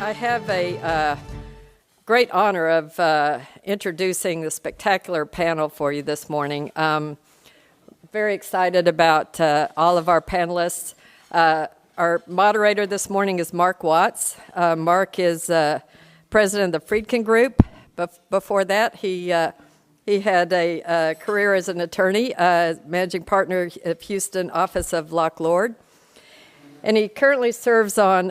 I have a great honor of introducing the spectacular panel for you this morning. Very excited about all of our panelists. Our moderator this morning is Mark Watts. Mark is president of the Friedkin Group. Before that, he had a career as an attorney, managing partner of Houston office of Locke Lord. And he currently serves on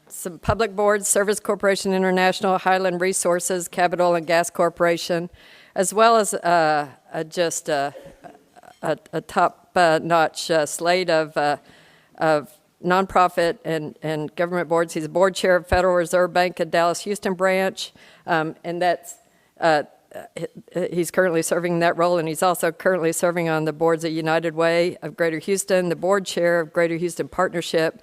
some public boards, Service Corporation International, Highland Resources, Cabot Oil and Gas Corporation, as well as just a top-notch slate of nonprofit and government boards. He's a board chair of Federal Reserve Bank at Dallas Houston branch, and that's he's currently serving in that role, and he's also currently serving on the boards of United Way of Greater Houston, the board chair of Greater Houston Partnership,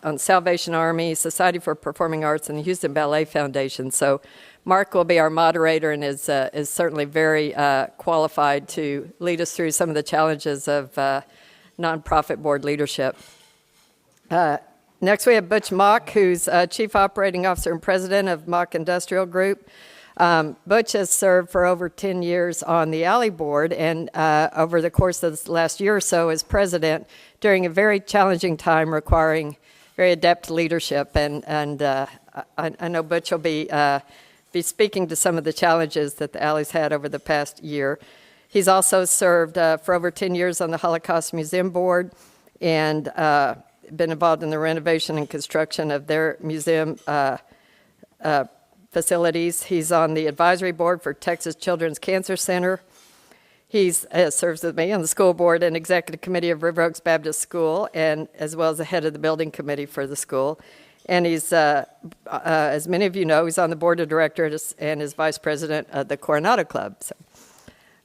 on Salvation Army, Society for Performing Arts, and the Houston Ballet Foundation. So Mark will be our moderator and is certainly very qualified to lead us through some of the challenges of nonprofit board leadership. Next we have Butch Mock, who's Chief Operating Officer and President of Mock Industrial Group. Butch has served for over 10 years on the Alley Board and over the course of the last year or so as president during a very challenging time requiring very adept leadership. And I know Butch will be speaking to some of the challenges that the Alley's had over the past year. He's also served for over 10 years on the Holocaust Museum Board and been involved in the renovation and construction of their museum facilities. He's on the advisory board for Texas Children's Cancer Center. He serves with me on the school board and executive committee of River Oaks Baptist School, and as well as the head of the building committee for the school. And he's, as many of you know, he's on the board of directors and is vice president of the Coronado Club. So,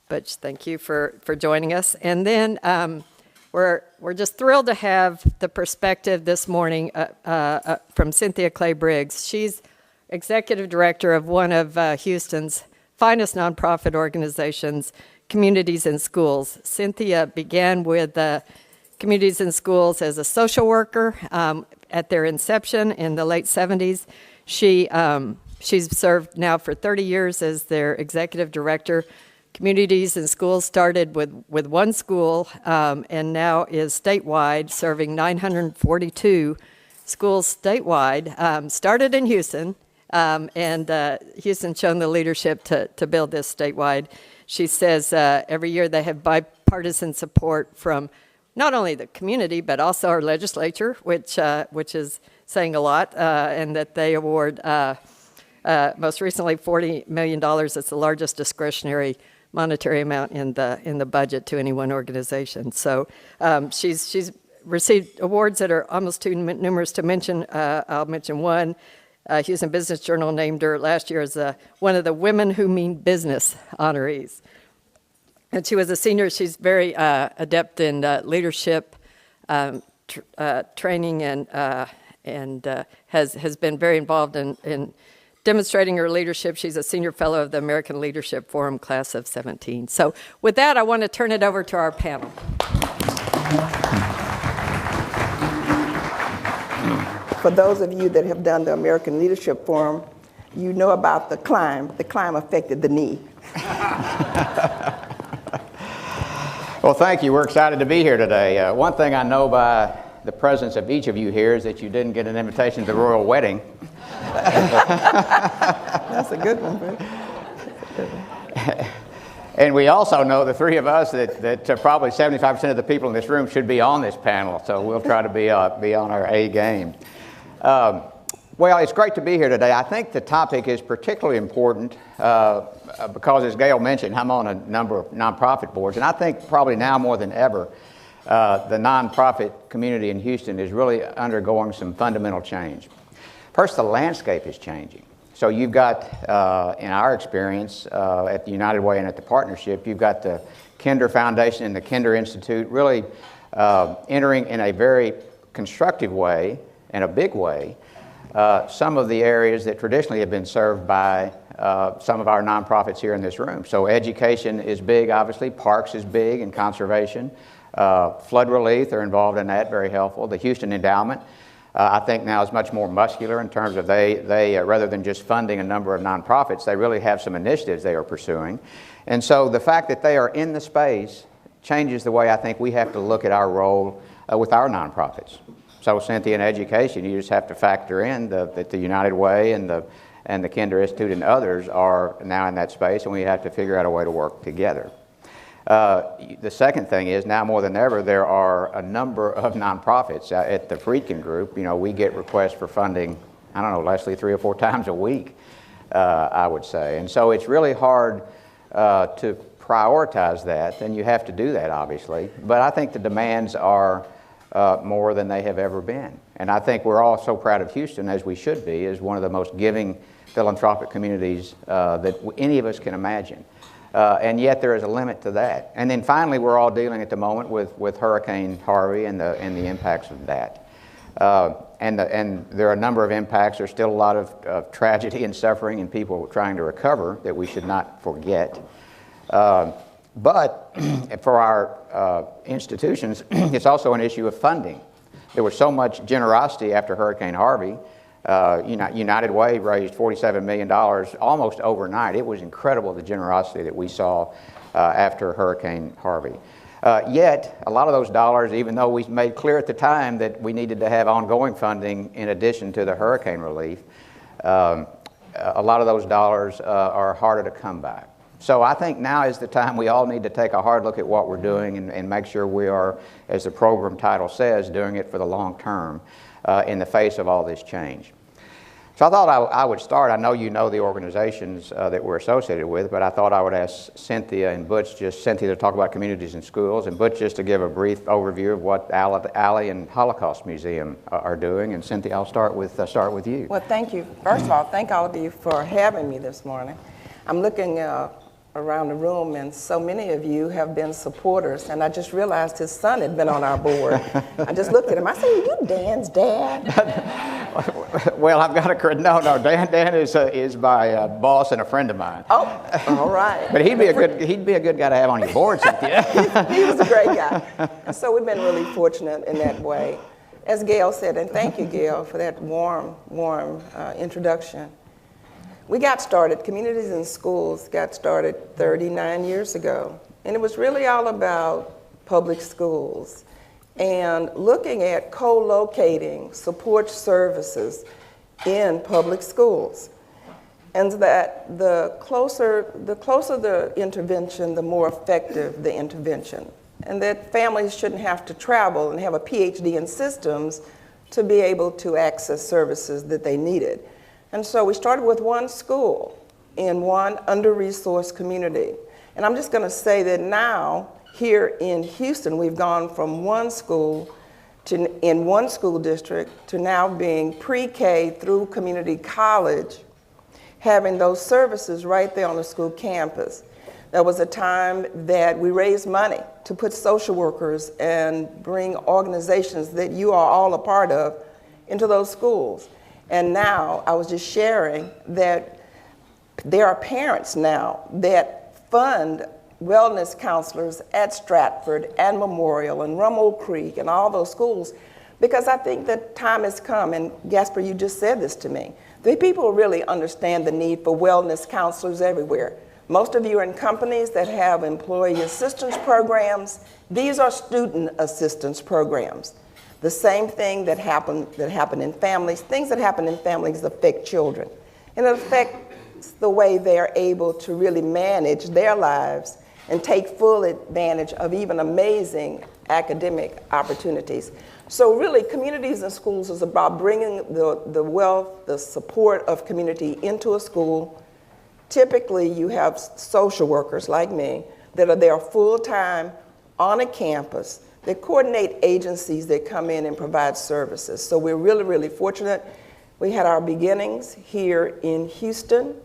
Butch, thank you for joining us. And then we're just thrilled to have the perspective this morning from Cynthia Clay Briggs. She's executive director of one of Houston's finest nonprofit organizations, Communities in Schools. Cynthia began with Communities in Schools as a social worker at their inception in the late 70s. She's served now for 30 years as their executive director. Communities in Schools started with one school and now is statewide, serving 942 schools statewide. Started in Houston, and Houston's shown the leadership to build this statewide. She says every year they have bipartisan support from not only the community, but also our legislature, which is saying a lot, and that they award, most recently, $40 million. It's the largest discretionary monetary amount in the budget to any one organization. So she's received awards that are almost too numerous to mention. I'll mention one. Houston Business Journal named her last year as one of the Women Who Mean Business honorees. And she was a senior. She's very adept in leadership training and has been very involved in demonstrating her leadership. She's a senior fellow of the American Leadership Forum class of 17. So with that, I want to turn it over to our panel. For those of you that have done the American Leadership Forum, you know about the climb. The climb affected the knee. Well, thank you. We're excited to be here today. One thing I know by the presence of each of you here is that you didn't get an invitation to the royal wedding. That's a good one, right? And we also know, the three of us, that probably 75% of the people in this room should be on this panel, so we'll try to be on our A game. Well, it's great to be here today. I think the topic is particularly important because, as Gail mentioned, I'm on a number of nonprofit boards, and I think probably now more than ever, the nonprofit community in Houston is really undergoing some fundamental change. First, the landscape is changing. So you've got, in our experience at the United Way and at the Partnership, you've got the Kinder Foundation and the Kinder Institute really entering in a very constructive way and a big way some of the areas that traditionally have been served by some of our nonprofits here in this room. So education is big, obviously. Parks is big, and conservation. Flood relief, they're involved in that, very helpful. The Houston Endowment. I think now is much more muscular in terms of they rather than just funding a number of nonprofits, they really have some initiatives they are pursuing. And so the fact that they are in the space changes the way I think we have to look at our role with our nonprofits. So Cynthia, in education, you just have to factor in that the United Way and the Kinder Institute and others are now in that space, and we have to figure out a way to work together. The second thing is, now more than ever, there are a number of nonprofits. At the Friedkin Group, we get requests for funding, I don't know, Leslie, 3 or 4 times a week, I would say. And so it's really hard to prioritize that, and you have to do that, obviously. But I think the demands are more than they have ever been. And I think we're all so proud of Houston, as we should be, as one of the most giving philanthropic communities that any of us can imagine. And yet there is a limit to that. And then finally, we're all dealing at the moment with Hurricane Harvey and the impacts of that. And there are a number of impacts. There's still a lot of tragedy and suffering and people trying to recover that we should not forget. But for our institutions, it's also an issue of funding. There was so much generosity after Hurricane Harvey. United Way raised $47 million almost overnight. It was incredible, the generosity that we saw after Hurricane Harvey. Yet, a lot of those dollars, even though we made clear at the time that we needed to have ongoing funding in addition to the hurricane relief, a lot of those dollars are harder to come by. So I think now is the time we all need to take a hard look at what we're doing and make sure we are, as the program title says, doing it for the long term in the face of all this change. So I thought I would start. I know you know the organizations that we're associated with, but I thought I would ask Cynthia and Butch, Cynthia to talk about communities and schools, and Butch just to give a brief overview of what Alley and Holocaust Museum are doing. And Cynthia, I'll start with you. Well, thank you. First of all, thank all of you for having me this morning. I'm looking around the room, and so many of you have been supporters, and I just realized his son had been on our board. I just looked at him. I said, "Are you Dan's dad?" Well, I've got to no. Dan is my boss and a friend of mine. Oh, all right. But he'd be a good guy to have on your board, Cynthia. He was a great guy. And so we've been really fortunate in that way. As Gail said, and thank you, Gail, for that warm introduction. We got started, Communities and Schools got started 39 years ago. And it was really all about public schools and looking at co-locating support services in public schools. And that the closer the intervention, the more effective the intervention. And that families shouldn't have to travel and have a PhD in systems to be able to access services that they needed. And so we started with one school in one under-resourced community. And I'm just going to say that now, here in Houston, we've gone from one school in one school district to now being pre-K through community college, having those services right there on the school campus. There was a time that we raised money to put social workers and bring organizations that you are all a part of into those schools. And now, I was just sharing that there are parents now that fund wellness counselors at Stratford and Memorial and Rummel Creek and all those schools, because I think that time has come, and Gasper, you just said this to me, that people really understand the need for wellness counselors everywhere. Most of you are in companies that have employee assistance programs. These are student assistance programs. The same thing that happen in families, things that happen in families affect children. And it affects the way they're able to really manage their lives and take full advantage of even amazing academic opportunities. So really, Communities and Schools is about bringing the wealth, the support of community into a school. Typically, you have social workers like me that are there full-time on a campus. They coordinate agencies that come in and provide services. So we're really, really fortunate. We had our beginnings here in Houston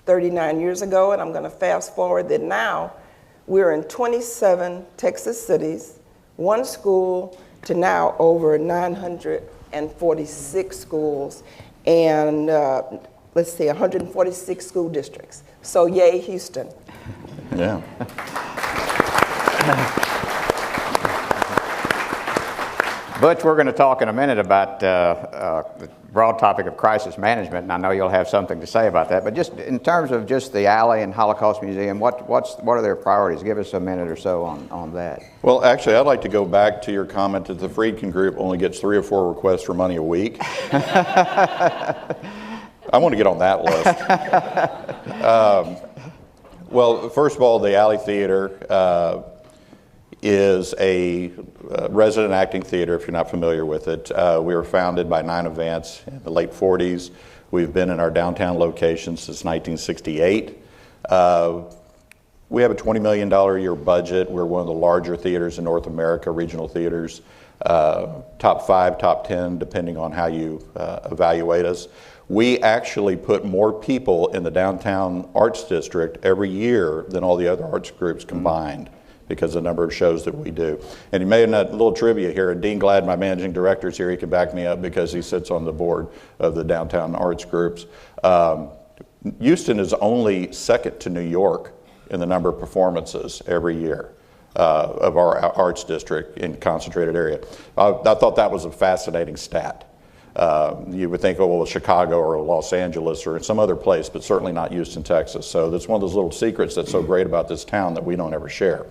39 years ago, and I'm going to fast forward that now we're in 27 Texas cities, one school to now over 946 schools, and let's see, 146 school districts. So yay, Houston. Butch, we're going to talk in a minute about the broad topic of crisis management, and I know you'll have something to say about that. But just in terms of just the alley and Holocaust Museum, what are their priorities? Give us a minute or so on that. Well, actually, I'd like to go back to your comment that the Friedkin Group only gets 3 or 4 requests for money a week. I want to get on that list. Well, first of all, the Alley Theater is a resident acting theater, if you're not familiar with it. We were founded by Nina Vance in the late 40s. We've been in our downtown location since 1968. We have a $20 million a year budget. We're one of the larger theaters in North America, regional theaters. Top 5, top 10, depending on how you evaluate us. We actually put more people in the downtown arts district every year than all the other arts groups combined, because of the number of shows that we do. And you may have a little trivia here. Dean Glad, my managing director, is here. He can back me up because he sits on the board of the downtown arts groups. Houston is only second to New York in the number of performances every year of our arts district in concentrated area. I thought that was a fascinating stat. You would think, oh, well, Chicago or Los Angeles or some other place, but certainly not Houston, Texas. So that's one of those little secrets that's so great about this town that we don't ever share.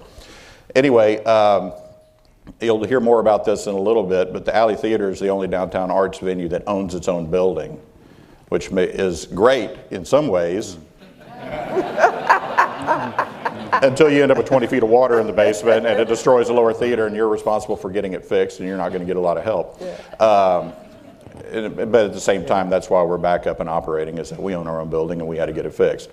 Anyway, you'll hear more about this in a little bit, but the Alley Theater is the only downtown arts venue that owns its own building, which is great in some ways. Until you end up with 20 feet of water in the basement and it destroys the lower theater and you're responsible for getting it fixed and you're not going to get a lot of help. Yeah. But at the same time, that's why we're back up and operating, is that we own our own building and we had to get it fixed.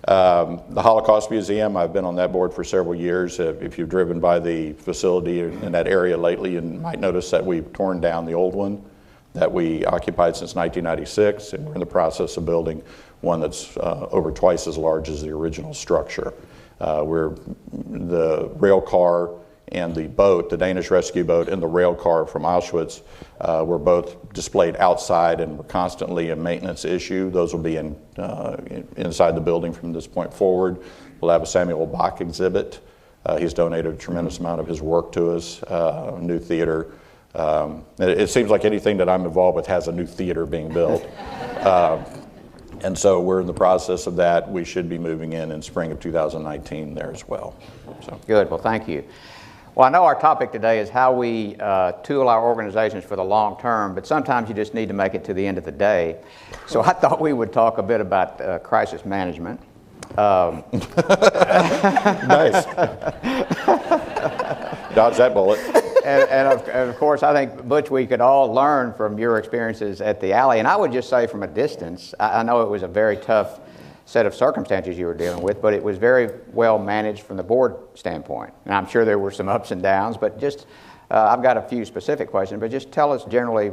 The Holocaust Museum, I've been on that board for several years. If you've driven by the facility in that area lately, you might notice that we've torn down the old one that we occupied since 1996, and we're in the process of building one that's over twice as large as the original structure. Where the rail car and the boat, the Danish rescue boat, and the rail car from Auschwitz were both displayed outside and were constantly a maintenance issue. Those will be inside the building from this point forward. We'll have a Samuel Bach exhibit. He's donated a tremendous amount of his work to us, new theater. It seems like anything that I'm involved with has a new theater being built. And so we're in the process of that. We should be moving in spring of 2019 there as well. So. Good. Well, thank you. Well, I know our topic today is how we tool our organizations for the long term, but sometimes you just need to make it to the end of the day. So I thought we would talk a bit about crisis management. Nice. Dodge that bullet. And of course, I think, Butch, we could all learn from your experiences at the Alley. And I would just say from a distance, I know it was a very tough set of circumstances you were dealing with, but it was very well managed from the board standpoint. And I'm sure there were some ups and downs, but just, I've got a few specific questions, but just tell us generally,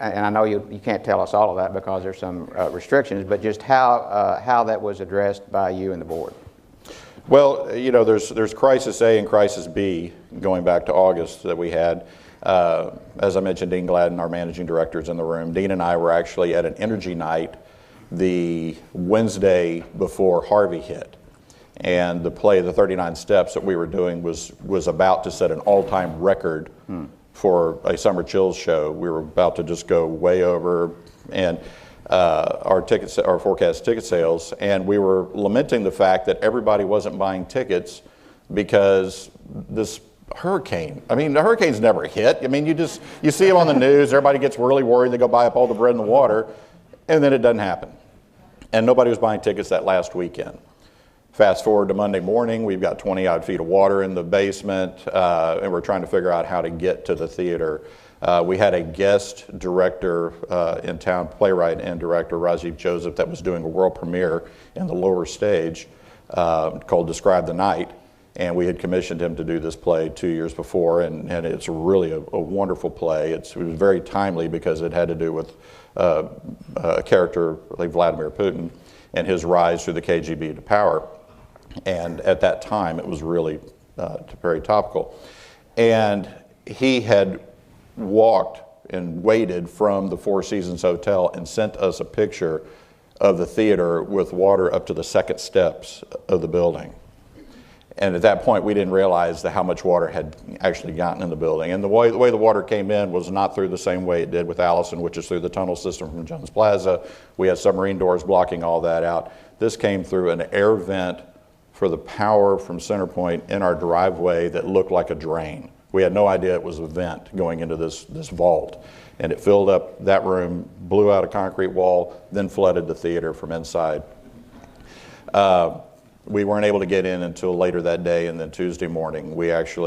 and I know you can't tell us all of that because there's some restrictions, but just how that was addressed by you and the board. Well, you know, there's crisis A and crisis B going back to August that we had. As I mentioned, Dean Gladden, our managing director, is in the room. Dean and I were actually at an energy night the Wednesday before Harvey hit. And the play, The 39 Steps, that we were doing was about to set an all-time record for a Summer Chills show. We were about to just go way over, and our forecast ticket sales, and we were lamenting the fact that everybody wasn't buying tickets because this hurricane. I mean, the hurricanes never hit. I mean, you see them on the news. Everybody gets really worried. They go buy up all the bread in the water, and then it doesn't happen. And nobody was buying tickets that last weekend. Fast forward to Monday morning, we've got 20-odd feet of water in the basement, and we're trying to figure out how to get to the theater. We had a guest director in town, playwright and director, Rajiv Joseph, that was doing a world premiere in the lower stage called Describe the Night. And we had commissioned him to do this play 2 years before, and it's really a wonderful play. It was very timely because it had to do with a character like Vladimir Putin and his rise through the KGB to power. And at that time, it was really very topical. And he had walked and waited from the Four Seasons Hotel and sent us a picture of the theater with water up to the second steps of the building. And at that point, we didn't realize how much water had actually gotten in the building. And the way the water came in was not through the same way it did with Allison, which is through the tunnel system from Jones Plaza. We had submarine doors blocking all that out. This came through an air vent for the power from CenterPoint in our driveway that looked like a drain. We had no idea it was a vent going into this vault. And it filled up that room, blew out a concrete wall, then flooded the theater from inside. We weren't able to get in until later that day, and then Tuesday morning, we had to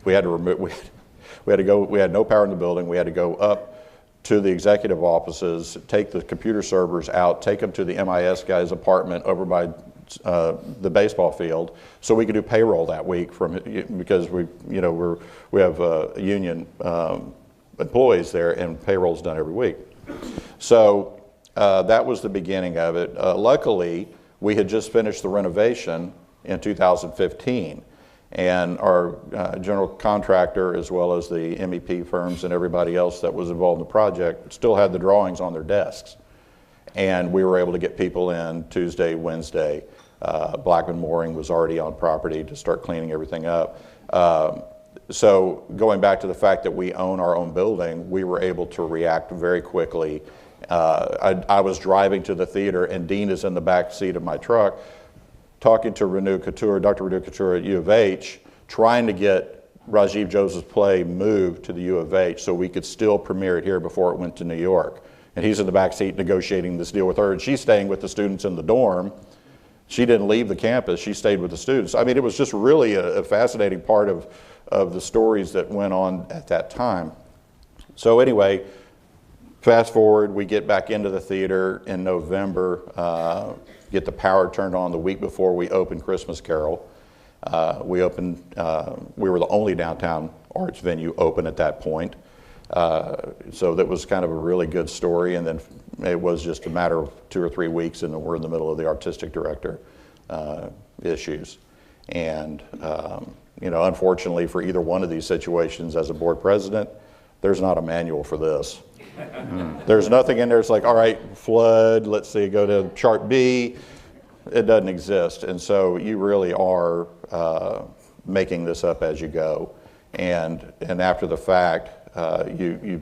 remove, we had no power in the building. We had to go up to the executive offices, take the computer servers out, take them to the MIS guy's apartment over by the baseball field, so we could do payroll that week because we have union employees there, and payroll's done every week. So that was the beginning of it. Luckily, we had just finished the renovation in 2015, and our general contractor, as well as the MEP firms and everybody else that was involved in the project, still had the drawings on their desks. And we were able to get people in Tuesday, Wednesday. Blackman Mooring was already on property to start cleaning everything up. So going back to the fact that we own our own building, we were able to react very quickly. I was driving to the theater, and Dean is in the back seat of my truck talking to Dr. Renu Couture at U of H, trying to get Rajiv Joseph's play moved to the U of H so we could still premiere it here before it went to New York. And he's in the back seat negotiating this deal with her, and she's staying with the students in the dorm. She didn't leave the campus, she stayed with the students. I mean, it was just really a fascinating part of the stories that went on at that time. So anyway, fast forward, we get back into the theater in November, get the power turned on the week before we opened Christmas Carol. We were the only downtown arts venue open at that point. So that was kind of a really good story, and then it was just a matter of 2 or 3 weeks, and then we're in the middle of the artistic director issues. And unfortunately for either one of these situations, as a board president, there's not a manual for this. There's nothing in there. It's like, all right, flood, let's see, go to chart B. It doesn't exist. And so you really are making this up as you go. And after the fact, you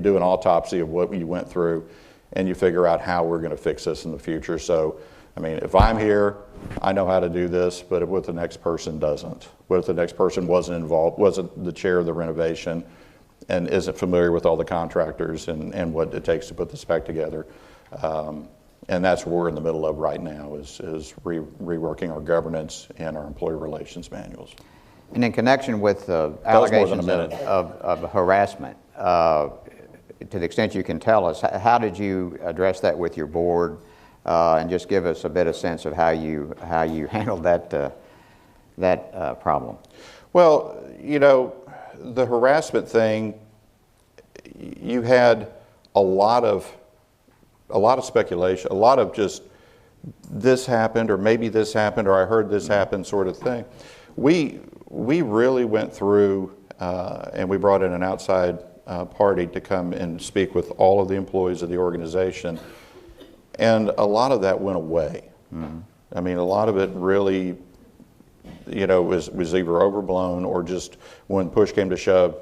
do an autopsy of what you went through, and you figure out how we're going to fix this in the future. So, I mean, if I'm here, I know how to do this, but what if the next person doesn't? What if the next person wasn't involved, wasn't the chair of the renovation, and isn't familiar with all the contractors and what it takes to put this back together? And that's what we're in the middle of right now, is reworking our governance and our employee relations manuals. And in connection with allegations of harassment, to the extent you can tell us, how did you address that with your board? And just give us a bit of sense of how you handled that problem. Well, the harassment thing, you had a lot of speculation, a lot of just this happened, or maybe this happened, or I heard this happen sort of thing. We really went through, and we brought in an outside party to come and speak with all of the employees of the organization, and a lot of that went away. Mm-hmm. I mean, a lot of it really, was either overblown, or just when push came to shove,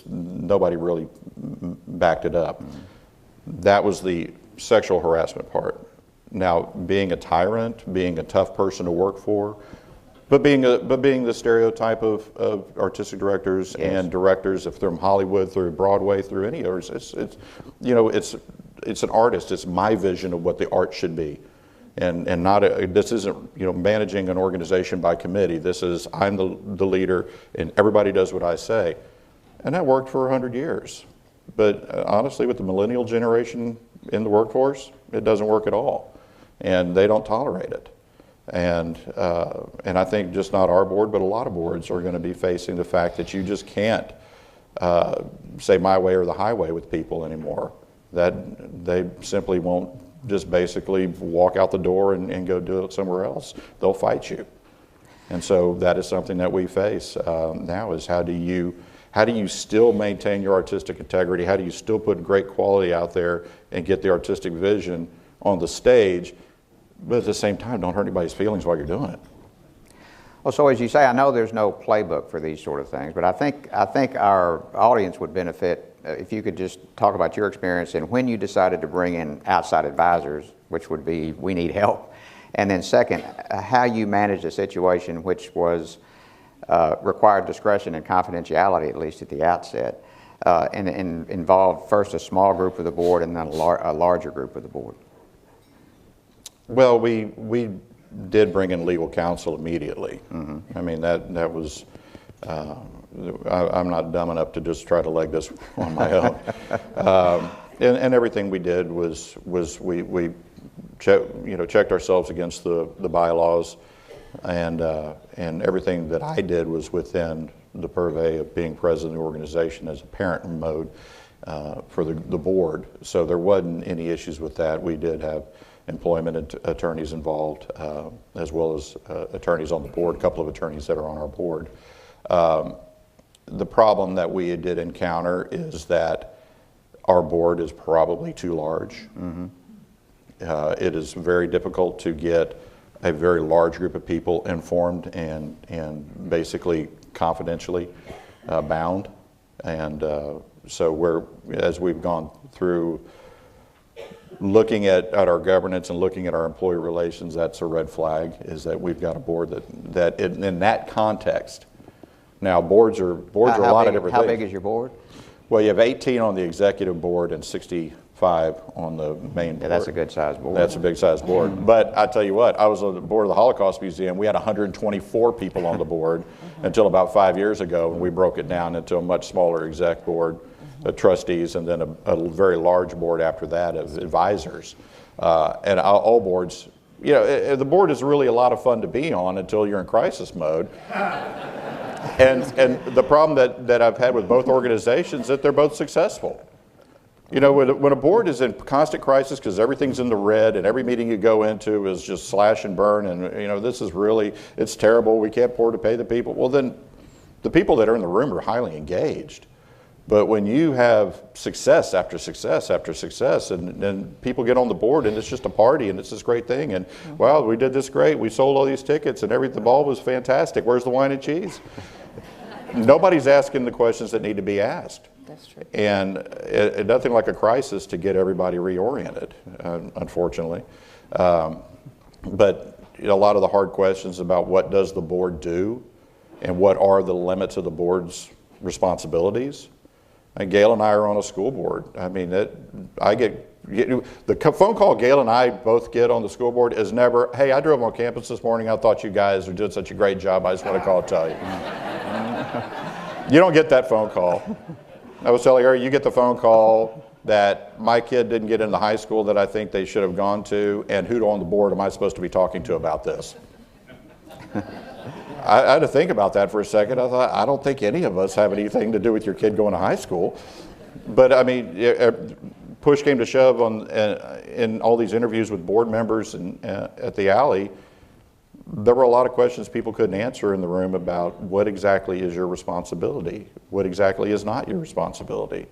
nobody really backed it up. Mm-hmm. That was the sexual harassment part. Now, being a tyrant, being a tough person to work for, but being the stereotype of artistic directors, yes, and directors, if they're from Hollywood through Broadway through any others, it's an artist. It's my vision of what the art should be, and not this isn't managing an organization by committee. This is, I'm the leader, and everybody does what I say, and that worked for 100 years. But honestly, with the millennial generation in the workforce, it doesn't work at all, and they don't tolerate it. And I think just not our board, but a lot of boards are going to be facing the fact that you just can't say my way or the highway with people anymore. That they simply won't just basically walk out the door and go do it somewhere else. They'll fight you. And so that is something that we face now, is how do you still maintain your artistic integrity? How do you still put great quality out there and get the artistic vision on the stage, but at the same time, don't hurt anybody's feelings while you're doing it? Well, so as you say, I know there's no playbook for these sort of things, but I think our audience would benefit if you could just talk about your experience and when you decided to bring in outside advisors, which would be, we need help. And then second, how you managed a situation which was required discretion and confidentiality, at least at the outset, and involved first a small group of the board and then a larger group of the board. Well, we did bring in legal counsel immediately. I mean, that was, I'm not dumb enough to just try to leg this on my own. And everything we did was we checked ourselves against the bylaws, and everything that I did was within the purvey of being president of the organization as a parent mode for the board. So there wasn't any issues with that. We did have employment attorneys involved, as well as attorneys on the board, a couple of attorneys that are on our board. The problem that we did encounter is that our board is probably too large. It is very difficult to get a very large group of people informed and basically confidentially bound. And so as we've gone through looking at our governance and looking at our employee relations, that's a red flag, is that we've got a board that in that context. Now, boards are a lot of different things. How big is your board? Well, you have 18 on the executive board and 65 on the main board. Yeah, that's a good sized board. That's a big sized board. But I tell you what, I was on the board of the Holocaust Museum. We had 124 people on the board until about 5 years ago, and we broke it down into a much smaller exec board, trustees, and then a very large board after that of advisors. And all boards, the board is really a lot of fun to be on until you're in crisis mode. And the problem that I've had with both organizations is that they're both successful. When a board is in constant crisis because everything's in the red and every meeting you go into is just slash and burn and, this is really, it's terrible, we can't afford to pay the people. Well, then the people that are in the room are highly engaged. But when you have success after success after success, and people get on the board and it's just a party and it's this great thing, and wow, we did this great, we sold all these tickets and the ball was fantastic, where's the wine and cheese? Nobody's asking the questions that need to be asked. That's true. And nothing like a crisis to get everybody reoriented, unfortunately. But a lot of the hard questions about what does the board do and what are the limits of the board's responsibilities. And Gail and I are on a school board. I mean, the phone call Gail and I both get on the school board is never, hey, I drove on campus this morning. I thought you guys did such a great job. I just want to call and tell you. You don't get that phone call. I was telling her, you get the phone call that my kid didn't get into high school that I think they should have gone to, and who on the board am I supposed to be talking to about this? I had to think about that for a second. I thought, I don't think any of us have anything to do with your kid going to high school. But I mean, push came to shove in all these interviews with board members at the Alley. There were a lot of questions people couldn't answer in the room about what exactly is your responsibility, what exactly is not your responsibility,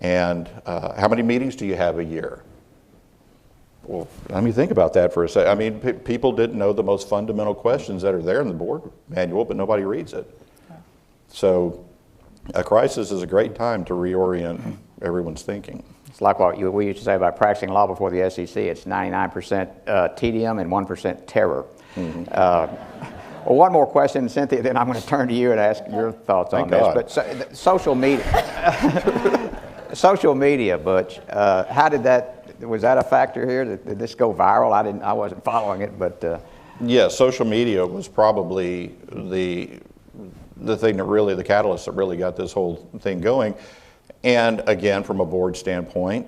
and how many meetings do you have a year? Well, let me think about that for a second. I mean, people didn't know the most fundamental questions that are there in the board manual, but nobody reads it. So a crisis is a great time to reorient everyone's thinking. It's like what we used to say about practicing law before the SEC. It's 99% tedium and 1% terror. Well, one more question, Cynthia, then I'm going to turn to you and ask your thoughts on this. But social media, social media, Butch, how did that? Was that a factor here? Did this go viral? I wasn't following it, but yeah, social media was probably the thing that really, the catalyst that really got this whole thing going. And again, from a board standpoint,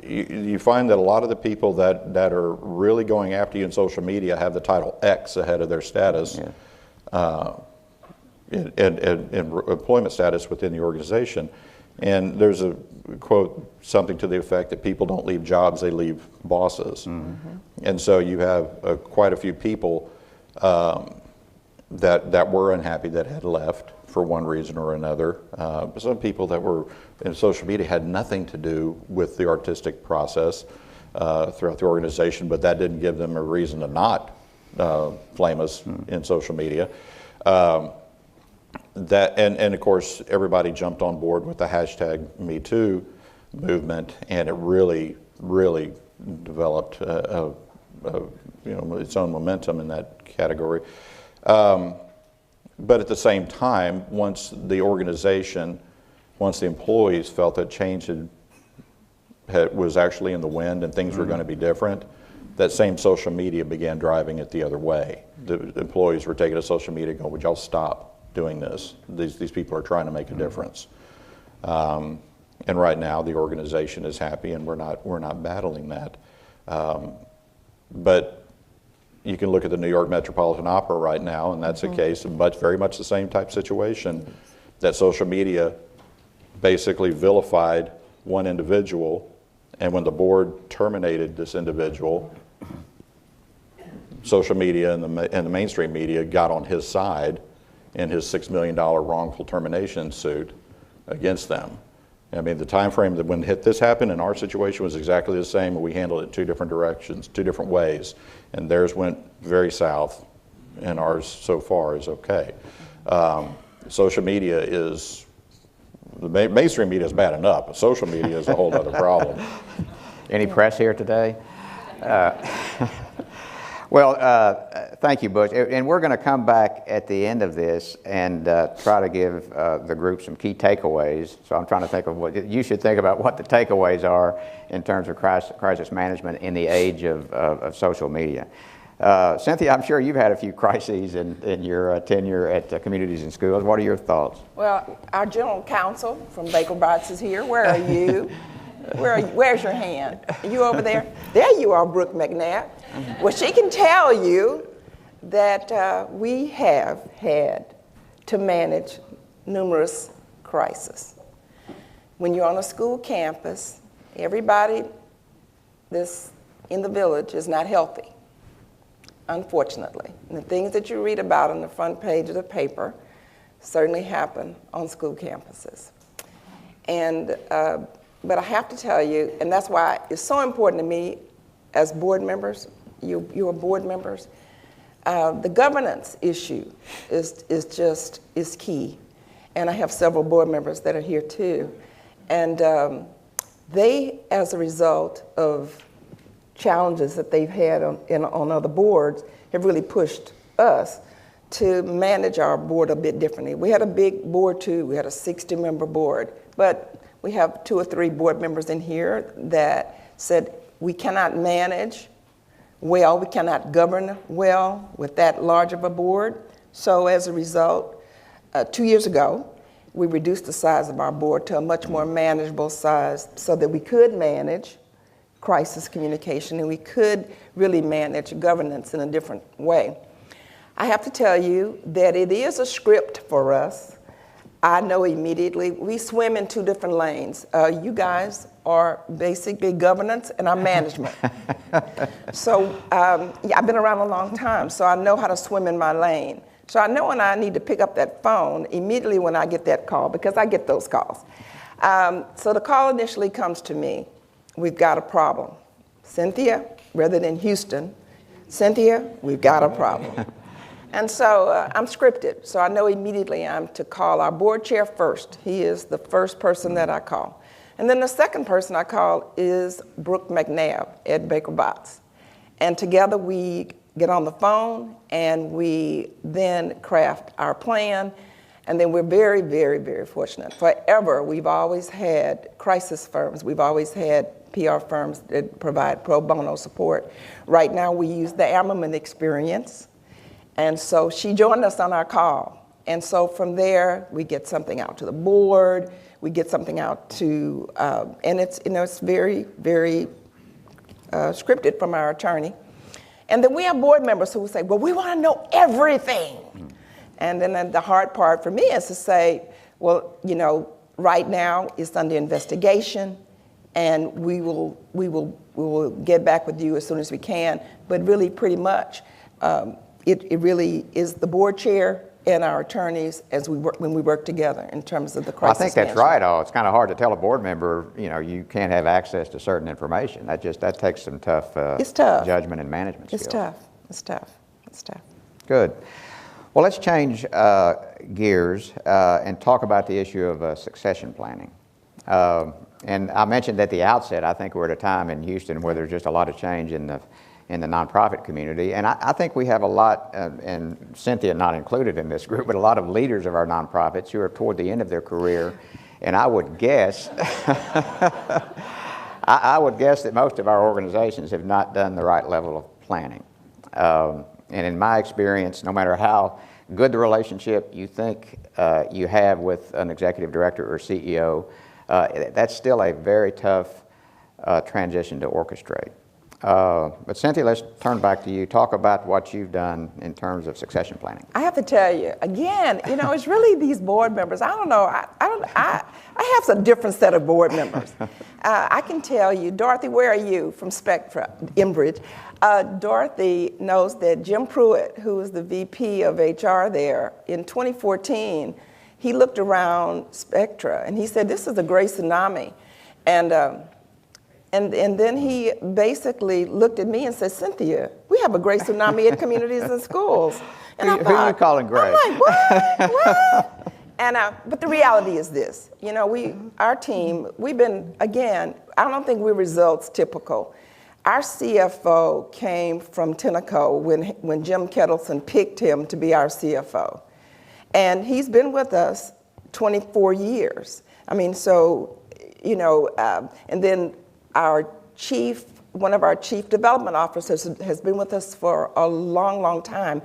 you find that a lot of the people that are really going after you in social media have the title X ahead of their status, and employment status within the organization. And there's a quote, something to the effect that people don't leave jobs, they leave bosses. And so you have quite a few people that were unhappy that had left for one reason or another. Some people that were in social media had nothing to do with the artistic process throughout the organization, but that didn't give them a reason to not flame us in social media. And of course, everybody jumped on board with the hashtag #MeToo movement, and it really developed its own momentum in that category. But at the same time, once the employees felt that change was actually in the wind and things were going to be different, that same social media began driving it the other way. The employees were taking to social media going, would y'all stop doing this? These people are trying to make a difference. And right now the organization is happy, and we're not battling that. But you can look at the New York Metropolitan Opera right now, and that's a case of very much the same type situation, that social media basically vilified one individual, and when the board terminated this individual, social media and the mainstream media got on his side in his $6 million wrongful termination suit against them. I mean, the time frame that when this happened in our situation was exactly the same, and we handled it 2 different directions, 2 different ways, and theirs went very south, and ours so far is okay. Social media is, the mainstream media is bad enough, but social media is a whole other problem. Any press here today? Well, thank you, Butch. And we're going to come back at the end of this and try to give the group some key takeaways. So I'm trying to think of what you should think about, what the takeaways are in terms of crisis management in the age of social media. Cynthia, I'm sure you've had a few crises in your tenure at communities and schools. What are your thoughts? Well, our general counsel from Baker Botts is here. Where are you? Where's your hand? Are you over there? There you are, Brooke McNabb. Well, she can tell you that we have had to manage numerous crises. When you're on a school campus, everybody in the village is not healthy, unfortunately. And the things that you read about on the front page of the paper certainly happen on school campuses. And but I have to tell you, and that's why it's so important to me as board members, you are board members, the governance issue is key. And I have several board members that are here too. And they, as a result of challenges that they've had on other boards, have really pushed us to manage our board a bit differently. We had a big board too. We had a 60-member board, but we have 2 or 3 board members in here that said we cannot manage well, we cannot govern well with that large of a board. So as a result, 2 years ago, we reduced the size of our board to a much more manageable size so that we could manage crisis communication and we could really manage governance in a different way. I have to tell you that it is a script for us. I know immediately, we swim in 2 different lanes. You guys are basically governance and I'm management. So yeah, I've been around a long time, so I know how to swim in my lane. So I know when I need to pick up that phone immediately when I get that call, because I get those calls. So the call initially comes to me, we've got a problem. Cynthia, rather than Houston, Cynthia, we've got a problem. And so I'm scripted, so I know immediately I'm to call our board chair first. He is the first person that I call. And then the second person I call is Brooke McNabb at Baker Botts. And together we get on the phone and we then craft our plan. And then we're very, very, very fortunate. Forever, we've always had crisis firms. We've always had PR firms that provide pro bono support. Right now we use the Ammerman experience. And so she joined us on our call. And so from there, we get something out to the board, we get something out to, and it's very, very scripted from our attorney. And then we have board members who will say, well, we want to know everything. And then the hard part for me is to say, well, right now it's under investigation, and we will get back with you as soon as we can. But really, pretty much, it really is the board chair and our attorneys when we work together in terms of the crisis I think that's management. right. It's kind of hard to tell a board member, you can't have access to certain information. That takes some tough, It's tough. judgment and management skills. It's tough. staff. Good. Well, let's change gears and talk about the issue of succession planning. And I mentioned at the outset, I think we're at a time in Houston where there's just a lot of change in the nonprofit community. And I think we have a lot, and Cynthia not included in this group, but a lot of leaders of our nonprofits who are toward the end of their career. And I would guess, I would guess that most of our organizations have not done the right level of planning. And in my experience, no matter how good the relationship you think you have with an executive director or CEO, that's still a very tough transition to orchestrate. But Cynthia, let's turn back to you. Talk about what you've done in terms of succession planning. I have to tell you, again, it's really these board members. I don't know. I have a different set of board members. I can tell you, Dorothy, where are you from Spectra, Enbridge? Dorothy knows that Jim Pruitt, who was the VP of HR there, in 2014, he looked around Spectra and he said, "This is a great tsunami," and then he basically looked at me and said, "Cynthia, we have a great tsunami at communities and schools." And I thought, who are you calling great? I'm like, what? And but the reality is this: our team, we've been, again, I don't think we're results typical. Our CFO came from Tenneco when Jim Kettleson picked him to be our CFO, and he's been with us 24 years. I mean, so and then one of our chief development officers has been with us for a long, long time.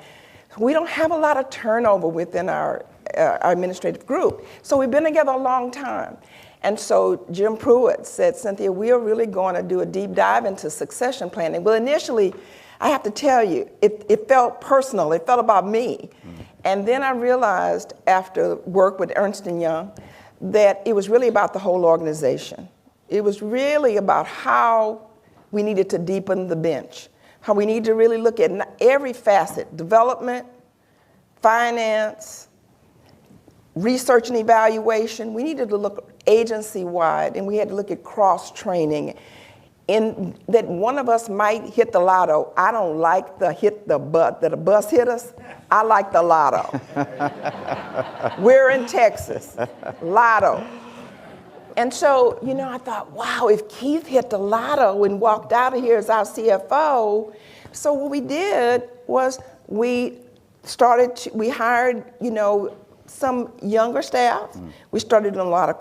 We don't have a lot of turnover within our administrative group. So we've been together a long time. And so Jim Pruitt said, "Cynthia, we are really going to do a deep dive into succession planning." Well, initially, I have to tell you, it felt personal. It felt about me. Mm-hmm. And then I realized after work with Ernst & Young that it was really about the whole organization. It was really about how we needed to deepen the bench, how we need to really look at every facet: development, finance, research and evaluation. We needed to look agency-wide, and we had to look at cross-training. In that one of us might hit the lotto. I don't like that a bus hit us. I like the lotto. We're in Texas, lotto. And so, I thought, wow, if Keith hit the lotto and walked out of here as our CFO. So what we did was we hired, some younger staff. We started doing a lot of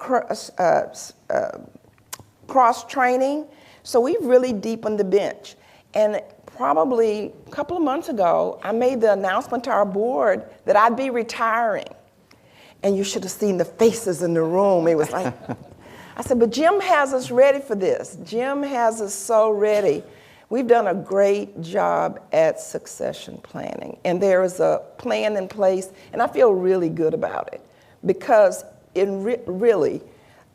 cross-training. So we really deepened the bench. And probably a couple of months ago, I made the announcement to our board that I'd be retiring. And you should have seen the faces in the room. It was like, I said, but Jim has us ready for this. Jim has us so ready. We've done a great job at succession planning. And there is a plan in place, and I feel really good about it. Because really,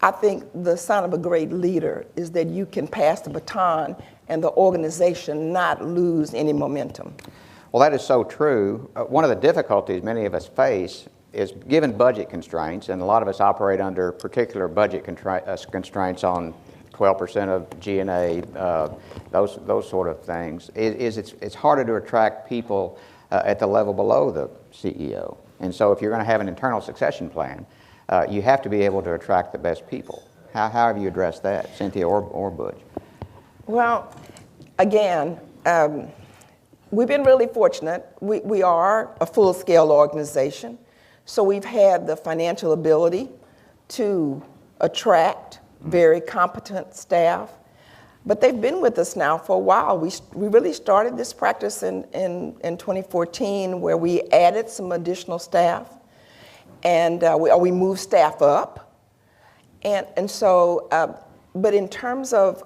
I think the sign of a great leader is that you can pass the baton and the organization not lose any momentum. Well, that is so true. One of the difficulties many of us face is given budget constraints, and a lot of us operate under particular budget constraints on 12% of G&A, those sort of things, it's harder to attract people at the level below the CEO. And so if you're going to have an internal succession plan, you have to be able to attract the best people. How have you addressed that, Cynthia or Butch? Well, again, we've been really fortunate. We are a full-scale organization, so we've had the financial ability to attract very competent staff. But they've been with us now for a while. We really started this practice in 2014 where we added some additional staff. And we moved staff up. And so, but in terms of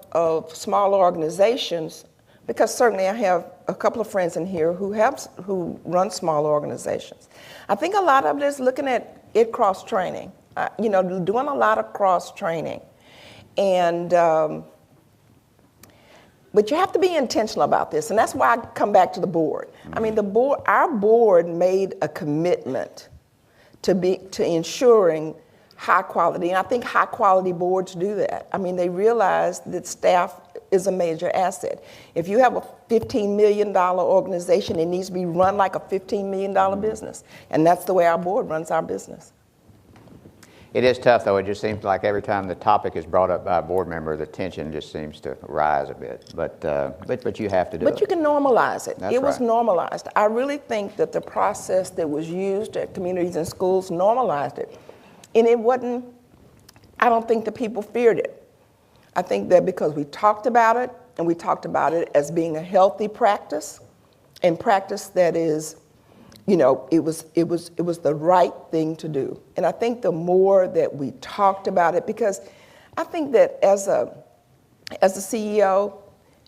small organizations, because certainly I have a couple of friends in here who run small organizations. I think a lot of it is looking at cross-training, doing a lot of cross-training. And, but you have to be intentional about this, and that's why I come back to the board. I mean, our board made a commitment to ensuring high quality. And I think high quality boards do that. I mean, they realize that staff is a major asset. If you have a $15 million organization, it needs to be run like a $15 million business. And that's the way our board runs our business. It is tough, though. It just seems like every time the topic is brought up by a board member, the tension just seems to rise a bit. But you have to do it. But you can normalize it. That's It was right. normalized. I really think that the process that was used at communities and schools normalized it. And it wasn't, I don't think the people feared it. I think that because we talked about it, and we talked about it as being a healthy practice, and practice that is, you know, it was the right thing to do. And I think the more that we talked about it, because I think that as a CEO,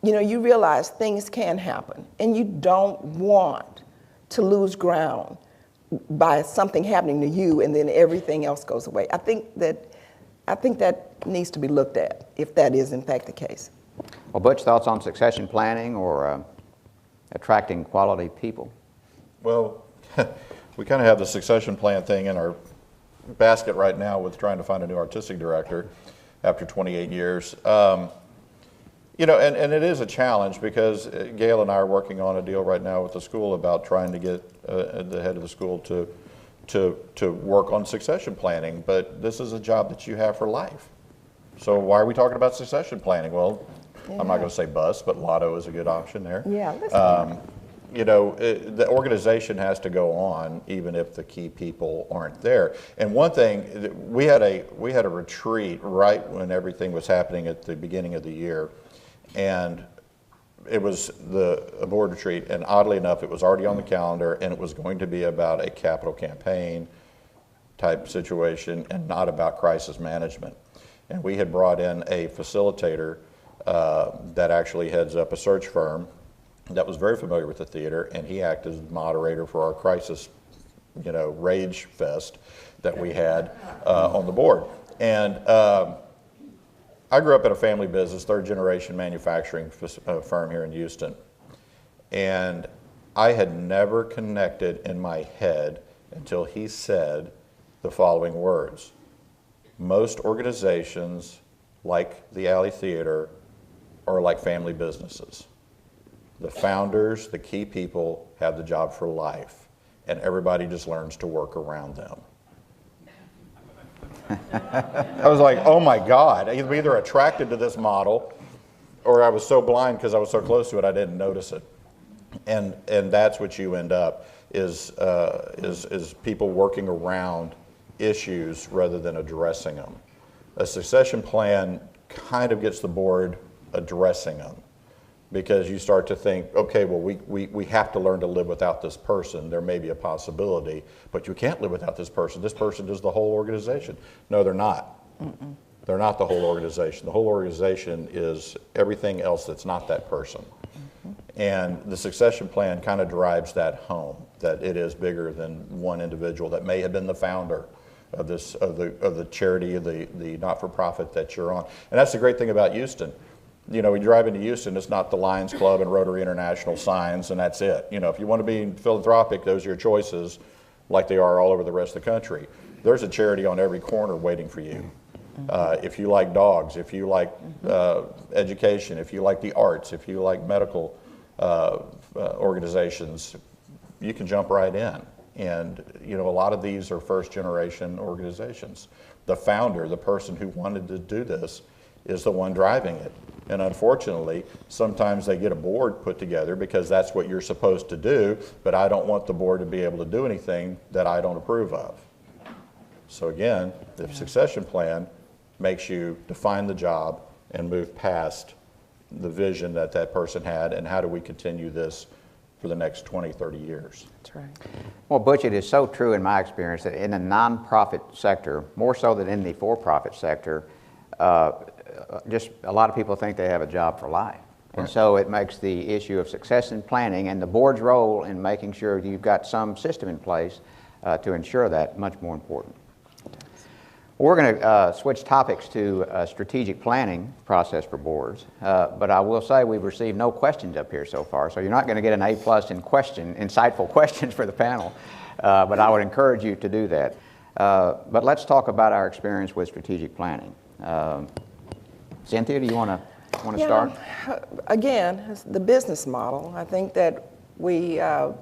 you know, you realize things can happen, and you don't want to lose ground by something happening to you and then everything else goes away. I think that needs to be looked at, if that is in fact the case. Well, Butch, thoughts on succession planning or attracting quality people? Well, we kind of have the succession plan thing in our basket right now with trying to find a new artistic director after 28 years. You know, and it is a challenge because Gail and I are working on a deal right now with the school about trying to get the head of the school to work on succession planning. But this is a job that you have for life. So why are we talking about succession planning? Well, I'm not going to say bus, but lotto is a good option there. Yeah, listen. You know, the organization has to go on even if the key people aren't there. And one thing, we had a retreat right when everything was happening at the beginning of the year, and it was a board retreat, and oddly enough, it was already on the calendar, and it was going to be about a capital campaign type situation and not about crisis management. And we had brought in a facilitator that actually heads up a search firm that was very familiar with the theater, and he acted as moderator for our crisis, you know, rage fest that we had on the board. And I grew up in a family business, third generation manufacturing firm here in Houston. And I had never connected in my head until he said the following words. Most organizations, like the Alley Theater, are like family businesses. The founders, the key people, have the job for life, and everybody just learns to work around them. I was like, oh my God, I'm either attracted to this model, or I was so blind because I was so close to it I didn't notice it. And that's what you end up is people working around issues rather than addressing them. A succession plan kind of gets the board addressing them, because you start to think, okay, well, we have to learn to live without this person. There may be a possibility, but you can't live without this person. This person is the whole organization. No, they're not. Mm-mm. They're not the whole organization. The whole organization is everything else that's not that person. Mm-hmm. And the succession plan kind of drives that home, that it is bigger than one individual that may have been the founder of this of the charity, the not-for-profit that you're on. And that's the great thing about Houston. You know, we drive into Houston, it's not the Lions Club and Rotary International signs, and that's it. You know, if you want to be philanthropic, those are your choices, like they are all over the rest of the country. There's a charity on every corner waiting for you. If you like dogs, if you like education, if you like the arts, if you like medical organizations, you can jump right in. And, you know, a lot of these are first-generation organizations. The founder, the person who wanted to do this, is the one driving it. And unfortunately, sometimes they get a board put together because that's what you're supposed to do, but I don't want the board to be able to do anything that I don't approve of. So again, the succession plan makes you define the job and move past the vision that that person had, and how do we continue this for the next 20, 30 years. That's right. Well, Butch, it is so true in my experience that in the nonprofit sector, more so than in the for-profit sector, just a lot of people think they have a job for life. And Right. so it makes the issue of succession planning and the board's role in making sure you've got some system in place to ensure that much more important. We're going to switch topics to strategic planning process for boards, but I will say we've received no questions up here so far, so you're not going to get an A+ in insightful questions for the panel, but I would encourage you to do that. But let's talk about our experience with strategic planning. Cynthia, do you want to start? Again, it's the business model. I think that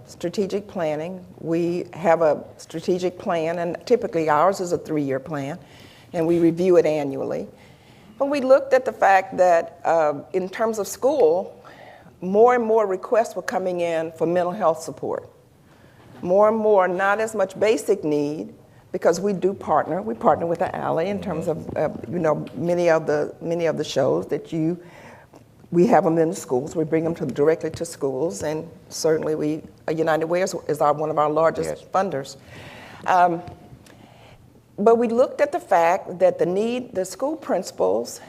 strategic planning, we have a strategic plan, and typically ours is a 3-year plan, and we review it annually. But we looked at the fact that in terms of school, more and more requests were coming in for mental health support. More and more, not as much basic need, because we partner with the Alley in terms of many of the shows that we have them in the schools. We bring them directly to schools, and certainly United Way is one of our largest funders. But we looked at the fact that the school principals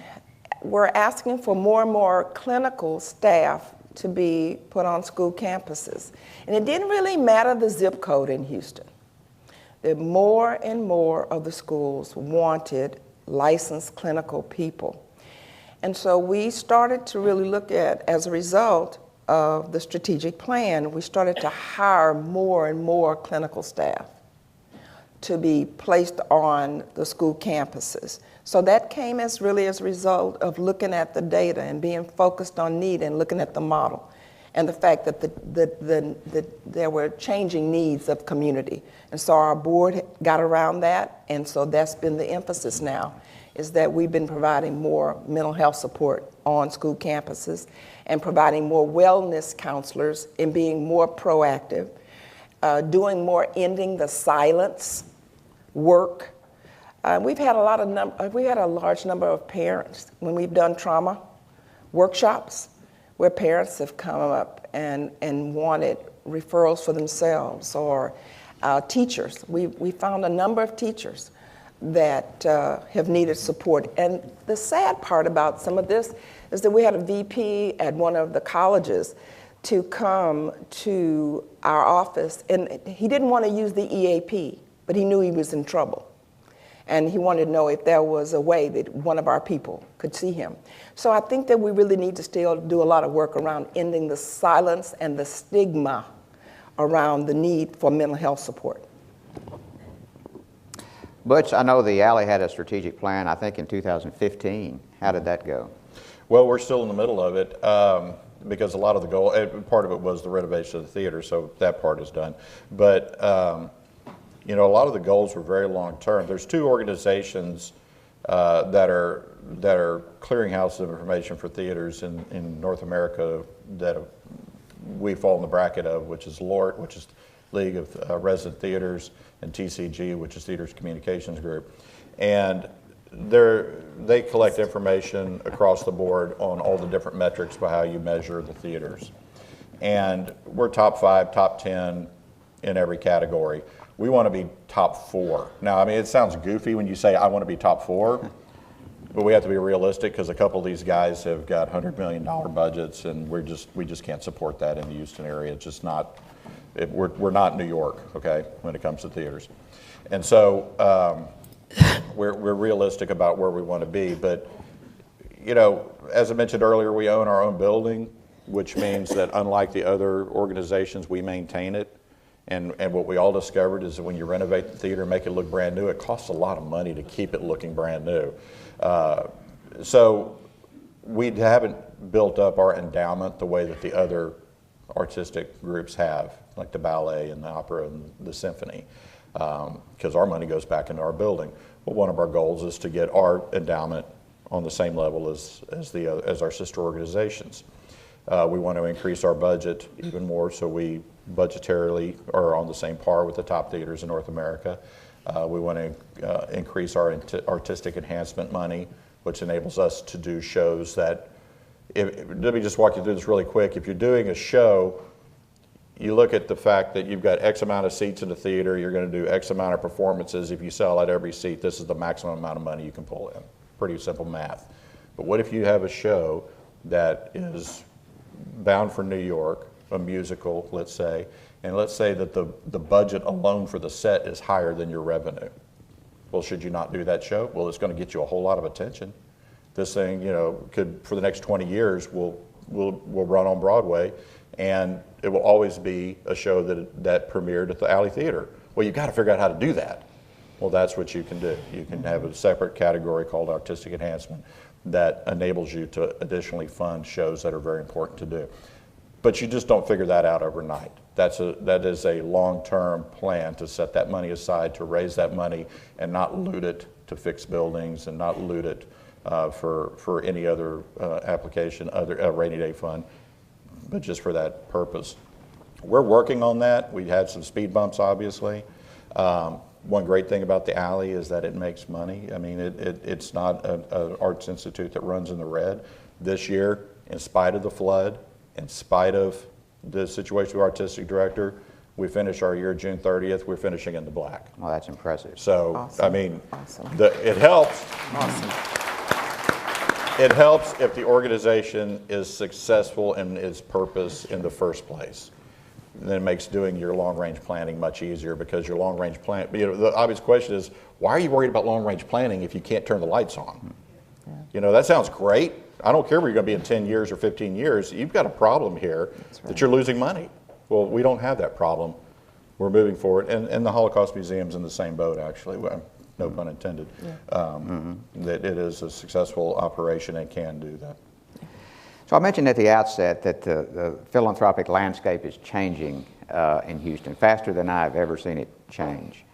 were asking for more and more clinical staff to be put on school campuses. And it didn't really matter the zip code in Houston. That more and more of the schools wanted licensed clinical people. And so we started to really look at, as a result of the strategic plan, we started to hire more and more clinical staff to be placed on the school campuses. So that came as a result of looking at the data and being focused on need and looking at the model and the fact that there were changing needs of community. And so our board got around that, and so that's been the emphasis now, is that we've been providing more mental health support on school campuses and providing more wellness counselors and being more proactive, doing more ending the silence work. We've had a large number of parents when we've done trauma workshops where parents have come up and wanted referrals for themselves, or teachers. We found a number of teachers that have needed support. And the sad part about some of this is that we had a VP at one of the colleges to come to our office, and he didn't want to use the EAP, but he knew he was in trouble. And he wanted to know if there was a way that one of our people could see him. So I think that we really need to still do a lot of work around ending the silence and the stigma around the need for mental health support. Butch, I know the Alley had a strategic plan, I think in 2015. How did that go? Well, we're still in the middle of it because a lot of the goal, part of it was the renovation of the theater, so that part is done. But a lot of the goals were very long term. There's 2 organizations that are clearinghouses of information for theaters in North America that we fall in the bracket of, which is LORT, which is League of Resident Theaters, and TCG, which is Theaters Communications Group. And they collect information across the board on all the different metrics by how you measure the theaters. And we're top 5, top 10 in every category. We want to be top 4. Now, I mean, it sounds goofy when you say, I want to be top 4, but we have to be realistic because a couple of these guys have got $100 million budgets, and we just can't support that in the Houston area. It's just not, we're not New York, okay, when it comes to theaters. And so we're realistic about where we want to be. But, as I mentioned earlier, we own our own building, which means that unlike the other organizations, we maintain it. And what we all discovered is that when you renovate the theater and make it look brand new, it costs a lot of money to keep it looking brand new. So we haven't built up our endowment the way that the other artistic groups have, like the ballet and the opera and the symphony, because our money goes back into our building. Well, one of our goals is to get our endowment on the same level as our sister organizations. We want to increase our budget even more, so we budgetarily are on the same par with the top theaters in North America. We want to increase our artistic enhancement money, which enables us to do shows that, let me just walk you through this really quick. If you're doing a show, you look at the fact that you've got X amount of seats in the theater, you're going to do X amount of performances. If you sell out every seat, this is the maximum amount of money you can pull in. Pretty simple math. But what if you have a show that is bound for New York, a musical, let's say, and let's say that the budget alone for the set is higher than your revenue. Well, should you not do that show? Well, it's going to get you a whole lot of attention. This thing, could, for the next 20 years, will run on Broadway, and it will always be a show that premiered at the Alley Theater. Well, you've got to figure out how to do that. Well, that's what you can do. You can have a separate category called artistic enhancement that enables you to additionally fund shows that are very important to do. But you just don't figure that out overnight. That is a long-term plan to set that money aside, to raise that money and not loot it to fix buildings and not loot it for any other application, other rainy day fund, but just for that purpose. We're working on that. We had some speed bumps, obviously. One great thing about the alley is that it makes money. I mean, it's not an arts institute that runs in the red. This year, in spite of the flood, in spite of the situation with our artistic director, we finished our year June 30th. We're finishing in the black. Well, that's impressive. So, Awesome. I mean, Awesome. It helps. Awesome. It helps if the organization is successful in its purpose in the first place. Then it makes doing your long-range planning much easier, because your long-range plan, the obvious question is, why are you worried about long-range planning if you can't turn the lights on? Yeah. That sounds great. I don't care where you're going to be in 10 years or 15 years. You've got a problem here that you're losing money. Well, we don't have that problem. We're moving forward. And the Holocaust Museum's in the same boat, actually. Well, no pun intended. Yeah. That it is a successful operation and can do that. So I mentioned at the outset that the philanthropic landscape is changing in Houston faster than I've ever seen it change.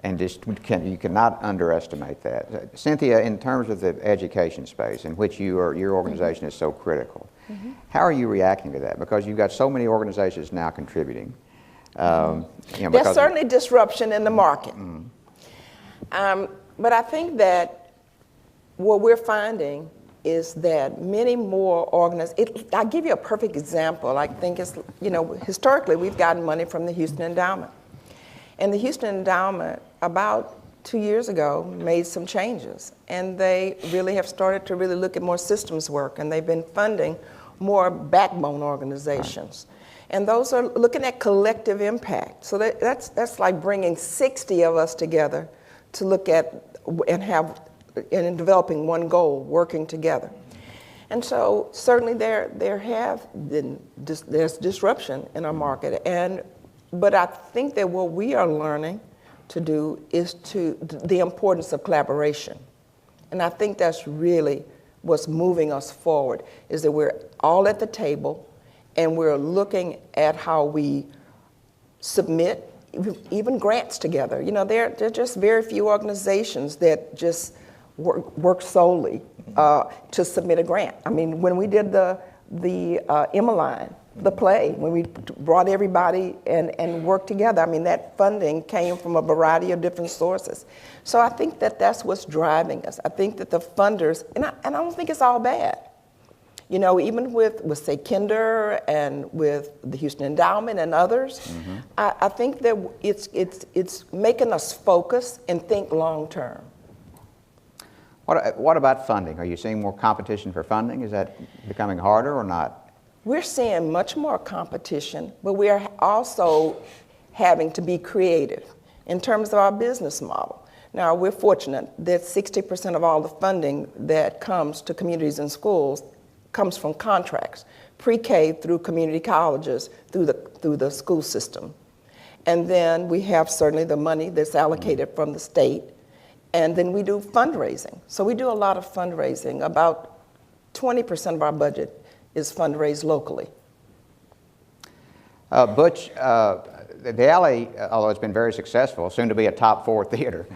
And you cannot underestimate that. Cynthia, in terms of the education space in which your organization is so critical, how are you reacting to that? Because you've got so many organizations now contributing. There's certainly disruption in the market. But I think that what we're finding is that many more organizations, I'll give you a perfect example. I think it's, historically we've gotten money from the Houston Endowment. And the Houston Endowment, about 2 years ago, made some changes. And they really have started to really look at more systems work, and they've been funding more backbone organizations. And those are looking at collective impact. So that's like bringing 60 of us together to look at and developing one goal, working together. And so certainly there's disruption in our market. But I think that what we are learning to do is the importance of collaboration. And I think that's really what's moving us forward, is that we're all at the table and we're looking at how we submit even grants together. There are just very few organizations that just work solely to submit a grant. I mean, when we did the Emmeline, the play, when we brought everybody and worked together, I mean, that funding came from a variety of different sources. So I think that that's what's driving us. I think that the funders, and I don't think it's all bad. Even with say, Kinder and with the Houston Endowment and others, I think that it's making us focus and think long term. What about funding? Are you seeing more competition for funding? Is that becoming harder or not? We're seeing much more competition, but we are also having to be creative in terms of our business model. Now, we're fortunate that 60% of all the funding that comes to communities and schools comes from contracts, pre-K through community colleges, through the school system. And then we have certainly the money that's allocated from the state. And then we do fundraising. So we do a lot of fundraising. About 20% of our budget is fundraised locally. Butch, the Alley, although it's been very successful, soon to be a top 4 theater,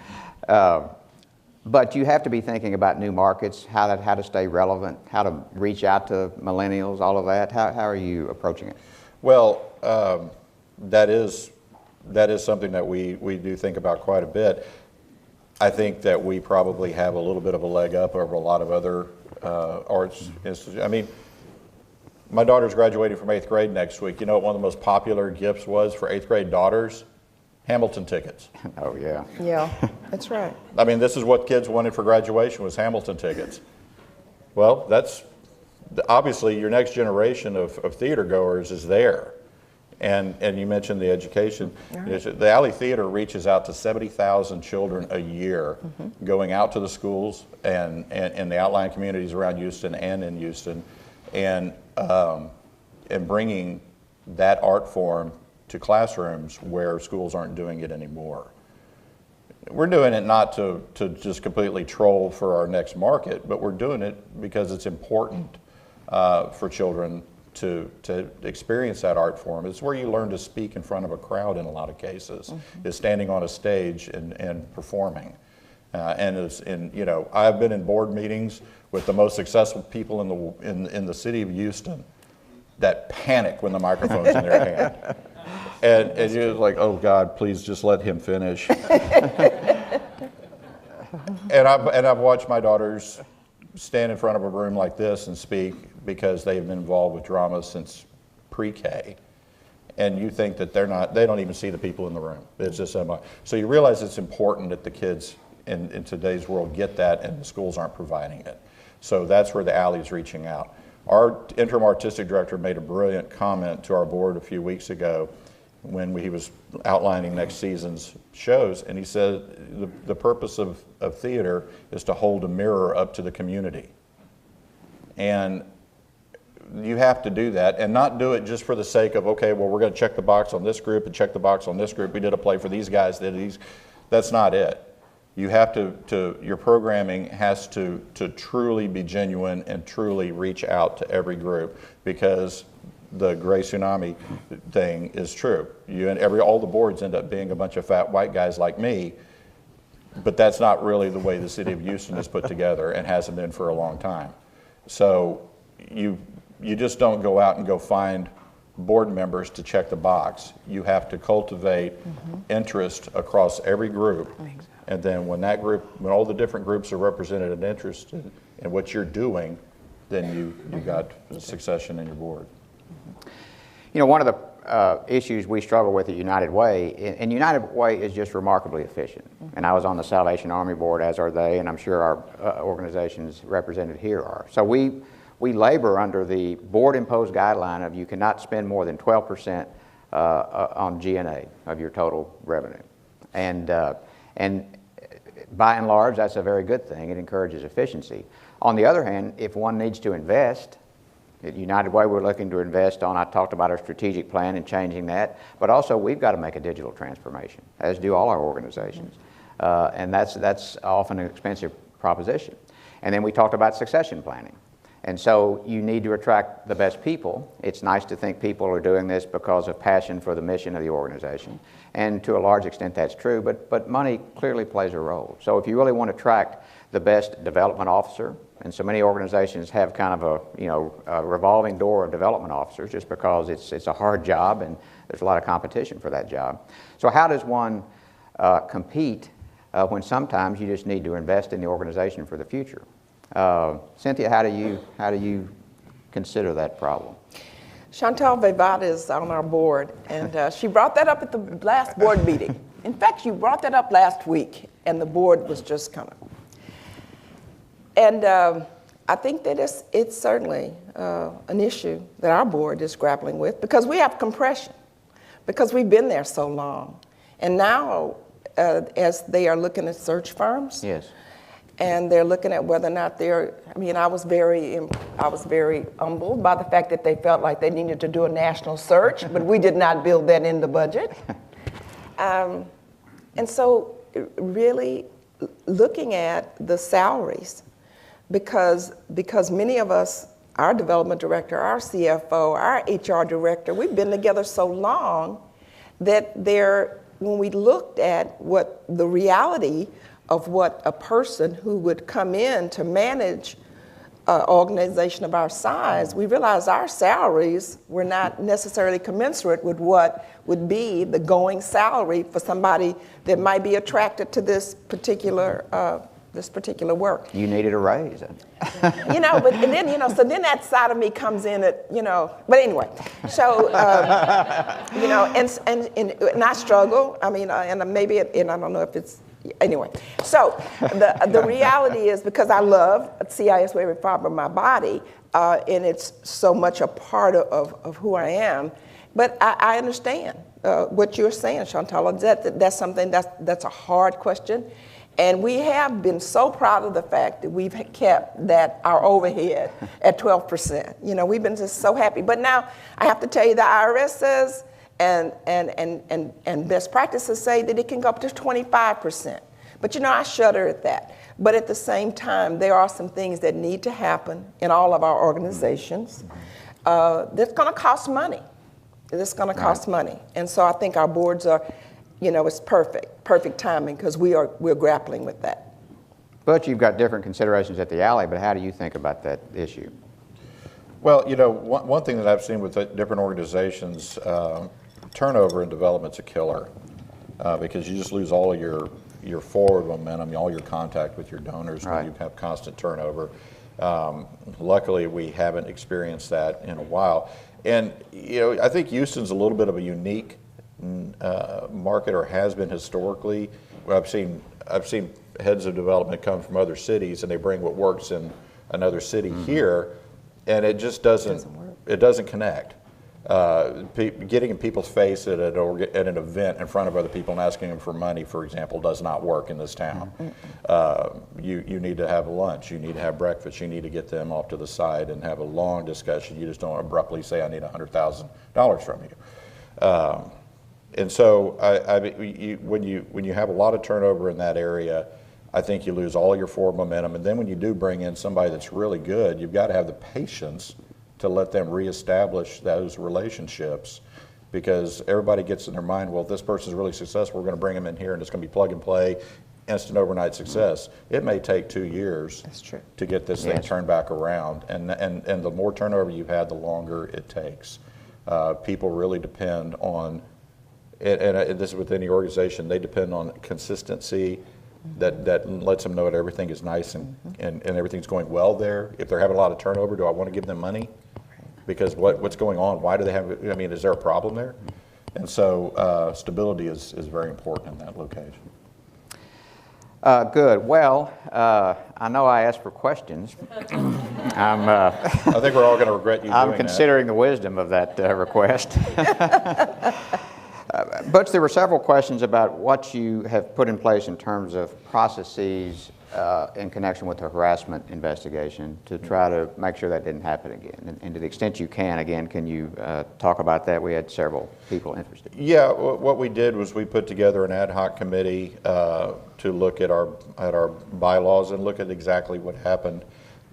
but you have to be thinking about new markets, how to stay relevant, how to reach out to millennials, all of that. How are you approaching it? Well, that is something that we do think about quite a bit. I think that we probably have a little bit of a leg up over a lot of other arts institutions. I mean, my daughter's graduating from 8th grade next week. You know what one of the most popular gifts was for 8th grade daughters? Hamilton tickets. Oh, yeah. Yeah, that's right. I mean, this is what kids wanted for graduation, was Hamilton tickets. Well, that's obviously your next generation of theater goers is there. And you mentioned the education. Right. The Alley Theater reaches out to 70,000 children a year, going out to the schools and the outlying communities around Houston and in Houston, and bringing that art form to classrooms where schools aren't doing it anymore. we're doing it not to just completely troll for our next market, but we're doing it because it's important for children to experience that art form. It's where you learn to speak in front of a crowd in a lot of cases, is standing on a stage and performing. I've been in board meetings with the most successful people in the city of Houston that panic when the microphone's in their hand. And you're like, oh God, please just let him finish. And I've watched my daughters stand in front of a room like this and speak because they've been involved with drama since pre-K. And you think that they don't even see the people in the room. It's just so much. So you realize it's important that the kids in today's world get that, and the schools aren't providing it. So that's where the Alley is reaching out. Our interim artistic director made a brilliant comment to our board a few weeks ago when he was outlining next season's shows, and he said the purpose of theater is to hold a mirror up to the community. And you have to do that, and not do it just for the sake of, okay, well, we're going to check the box on this group and check the box on this group. We did a play for these guys. That's not it. You have your programming has to truly be genuine and truly reach out to every group, because the gray tsunami thing is true. All the boards end up being a bunch of fat white guys like me, but that's not really the way the city of Houston is put together, and hasn't been for a long time. So you just don't go out and go find board members to check the box. You have to cultivate interest across every group. And then when all the different groups are represented and interested in what you're doing, then you got succession in your board. One of the issues we struggle with at United Way, and United Way is just remarkably efficient. And I was on the Salvation Army board, as are they, and I'm sure our organizations represented here are. So we labor under the board-imposed guideline of you cannot spend more than 12% on G&A of your total revenue. And by and large, that's a very good thing. It encourages efficiency. On the other hand, if one needs to invest, at United Way we're looking to invest on, I talked about our strategic plan and changing that, but also we've got to make a digital transformation, as do all our organizations. And that's often an expensive proposition. And then we talked about succession planning. And so you need to attract the best people. It's nice to think people are doing this because of passion for the mission of the organization. And to a large extent that's true, but money clearly plays a role. So if you really want to attract the best development officer, and so many organizations have kind of a revolving door of development officers just because it's a hard job and there's a lot of competition for that job. So how does one compete when sometimes you just need to invest in the organization for the future? Cynthia, how do you consider that problem? Chantal Vivat is on our board, and she brought that up at the last board meeting. In fact, she brought that up last week, and the board was just kind of. And I think that it's certainly an issue that our board is grappling with, because we have compression, because we've been there so long. And now, as they are looking at search firms, yes, and they're looking at whether or not I was very humbled by the fact that they felt like they needed to do a national search, but we did not build that in the budget. And so really looking at the salaries, because many of us, our development director, our CFO, our HR director, we've been together so long that when we looked at what the reality of what a person who would come in to manage an organization of our size, we realized our salaries were not necessarily commensurate with what would be the going salary for somebody that might be attracted to this particular work. You needed a raise. So then that side of me comes in but anyway, so, and I struggle, and maybe, and I don't know if it's, anyway, so the reality is, because I love CIS with every fiber of my body, and it's so much a part of who I am, but I understand what you're saying, Chantal. That's something that's a hard question, and we have been so proud of the fact that we've kept our overhead at 12%. We've been just so happy. But now I have to tell you, the IRS says, and best practices say that it can go up to 25%. But you know, I shudder at that. But at the same time, there are some things that need to happen in all of our organizations that's going to cost money. It's going to cost money. And so I think our boards are, you know, it's perfect timing, because we're grappling with that. But you've got different considerations at the alley, but how do you think about that issue? Well, you know, one thing that I've seen with different organizations, turnover in development's a killer, because you just lose all of your forward momentum, all your contact with your donors when you have constant turnover. Luckily, we haven't experienced that in a while. And, you know, I think Houston's a little bit of a unique market, or has been historically. I've seen heads of development come from other cities, and they bring what works in another city here, and it just doesn't connect. Getting in people's face at an event in front of other people and asking them for money, for example, does not work in this town. You need to have lunch, you need to have breakfast, you need to get them off to the side and have a long discussion. You just don't abruptly say, I need $100,000 from you. And so when you have a lot of turnover in that area, I think you lose all your forward momentum. And then when you do bring in somebody that's really good, you've got to have the patience to let them reestablish those relationships, because everybody gets in their mind, well, if this person's really successful, we're going to bring them in here and it's going to be plug and play, instant overnight success. It may take 2 years to get this thing turned back around. And the more turnover you've had, the longer it takes. People really depend on, and this is with any organization, they depend on consistency that lets them know that everything is nice and everything's going well there. If they're having a lot of turnover, do I want to give them money? Because what's going on? Why do they have, I mean, is there a problem there? And so stability is very important in that location. Good. Well, I know I asked for questions. I think we're all going to regret you doing that. I'm considering the wisdom of that request. Butch, there were several questions about what you have put in place in terms of processes in connection with the harassment investigation to try to make sure that didn't happen again. And to the extent you can, again, can you talk about that? We had several people interested. Yeah, what we did was we put together an ad hoc committee to look at our bylaws and look at exactly what happened,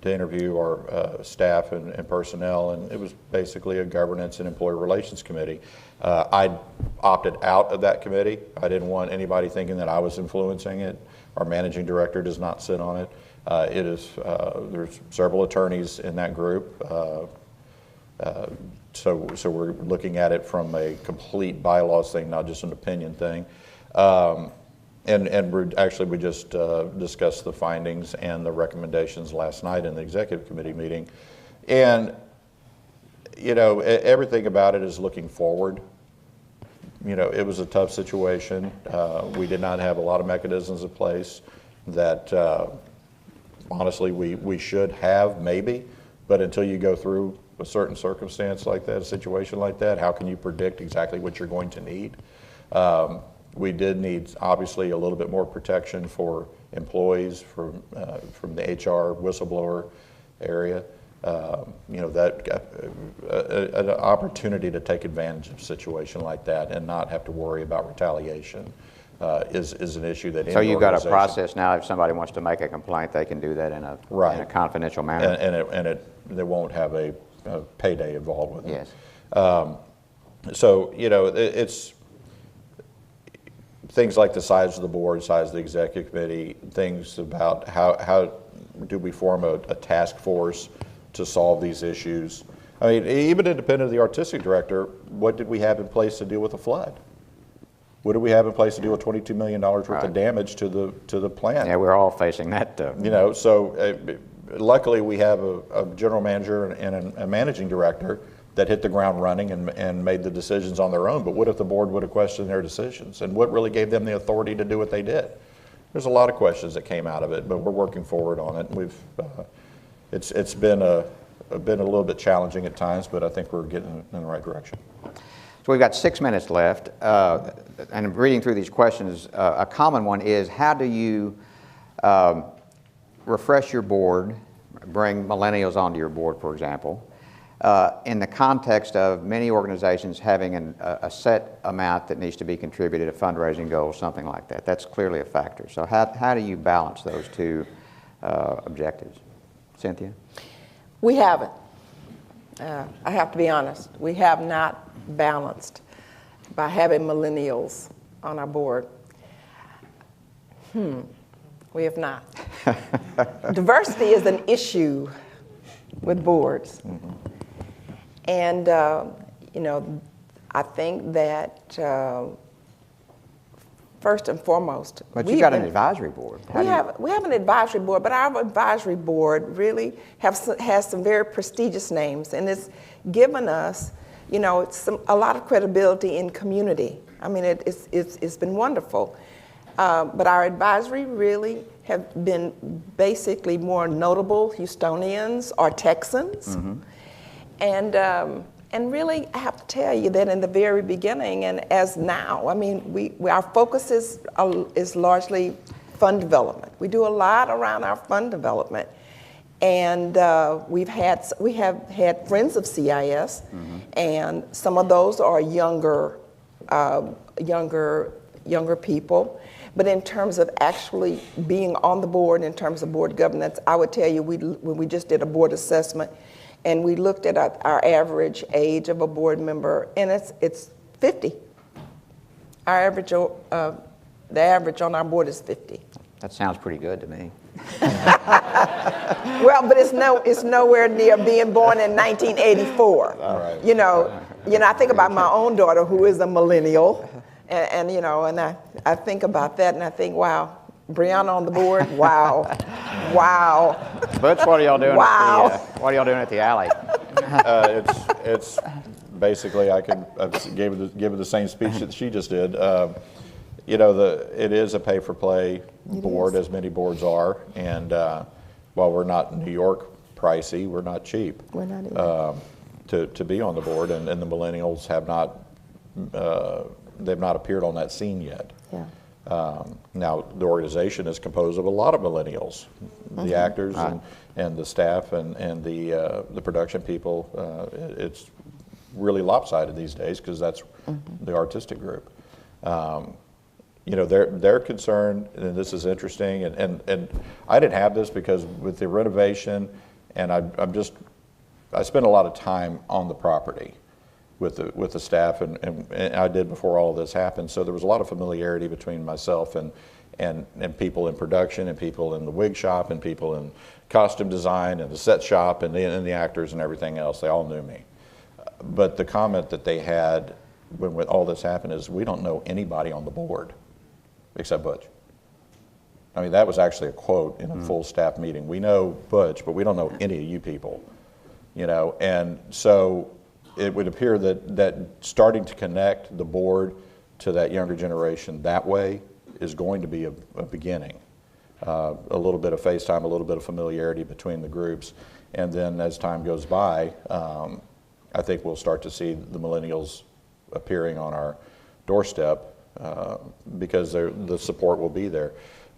to interview our staff and personnel, and it was basically a governance and employee relations committee. I opted out of that committee. I didn't want anybody thinking that I was influencing it. Our managing director does not sit on it. There's several attorneys in that group. So we're looking at it from a complete bylaws thing, not just an opinion thing. And we just discussed the findings and the recommendations last night in the executive committee meeting. And, you know, everything about it is looking forward. You know, it was a tough situation. We did not have a lot of mechanisms in place that, honestly, we should have, maybe. But until you go through a certain circumstance like that, a situation like that, how can you predict exactly what you're going to need? We did need, obviously, a little bit more protection for employees from the HR whistleblower area. You know, an opportunity to take advantage of a situation like that and not have to worry about retaliation is an issue that. So you've got a process now. If somebody wants to make a complaint, they can do that in a confidential manner. And they won't have a payday involved with it. Yes. So you know, it's things like the size of the board, size of the executive committee, things about how do we form a task force to solve these issues. I mean, even independent of the artistic director, what did we have in place to deal with the flood? What do we have in place to deal with $22 million worth of damage to the plant? Yeah, we're all facing that. You know, so luckily we have a general manager and a managing director that hit the ground running and made the decisions on their own. But what if the board would have questioned their decisions? And what really gave them the authority to do what they did? There's a lot of questions that came out of it, but we're working forward on it. We've it's been a little bit challenging at times, but I think we're getting in the right direction. So we've got 6 minutes left, and reading through these questions, a common one is, how do you refresh your board, bring millennials onto your board, for example, in the context of many organizations having a set amount that needs to be contributed, a fundraising goal, something like that. That's clearly a factor. So how do you balance those two objectives? Cynthia? We haven't. I have to be honest. We have not balanced by having millennials on our board. We have not. Diversity is an issue with boards. And, I think that first and foremost, But you've got an advisory board. We have an advisory board, but our advisory board really has some very prestigious names, and it's given us, a lot of credibility in community. I mean, it's been wonderful. But our advisory really have been basically more notable Houstonians or Texans. And really, I have to tell you that in the very beginning and as now, I mean, our focus is largely fund development. We do a lot around our fund development. And we have had friends of CIS, and some of those are younger people. But in terms of actually being on the board, in terms of board governance, I would tell you when we just did a board assessment, and we looked at our average age of a board member, and it's 50. Our average, the average on our board is 50. That sounds pretty good to me. Well, but it's nowhere near being born in 1984. All right. I think about my own daughter who is a millennial, and I think about that, and I think, wow, Brianna on the board, wow. Butch, what are y'all doing? Wow. What are y'all doing at the alley? It's basically I gave her the same speech that she just did. It is a pay-for-play board, as many boards are, and while we're not New York pricey, we're not cheap. We're not either. To be on the board, and the millennials have not they've not appeared on that scene yet. Yeah. Now the organization is composed of a lot of millennials, the actors and the staff and the production people. It's really lopsided these days because that's the artistic group. They're concerned, and this is interesting, and I didn't have this because with the renovation, and I spent a lot of time on the property with the staff, and I did before all of this happened. So there was a lot of familiarity between myself and people in production, and people in the wig shop, and people in costume design, and the set shop, and the actors and everything else. They all knew me. But the comment that they had when all this happened is, we don't know anybody on the board except Butch. I mean, that was actually a quote in a full staff meeting. We know Butch, but we don't know any of you people, and so it would appear that starting to connect the board to that younger generation that way is going to be a beginning. A little bit of FaceTime, a little bit of familiarity between the groups, and then as time goes by, I think we'll start to see the millennials appearing on our doorstep because the support will be there.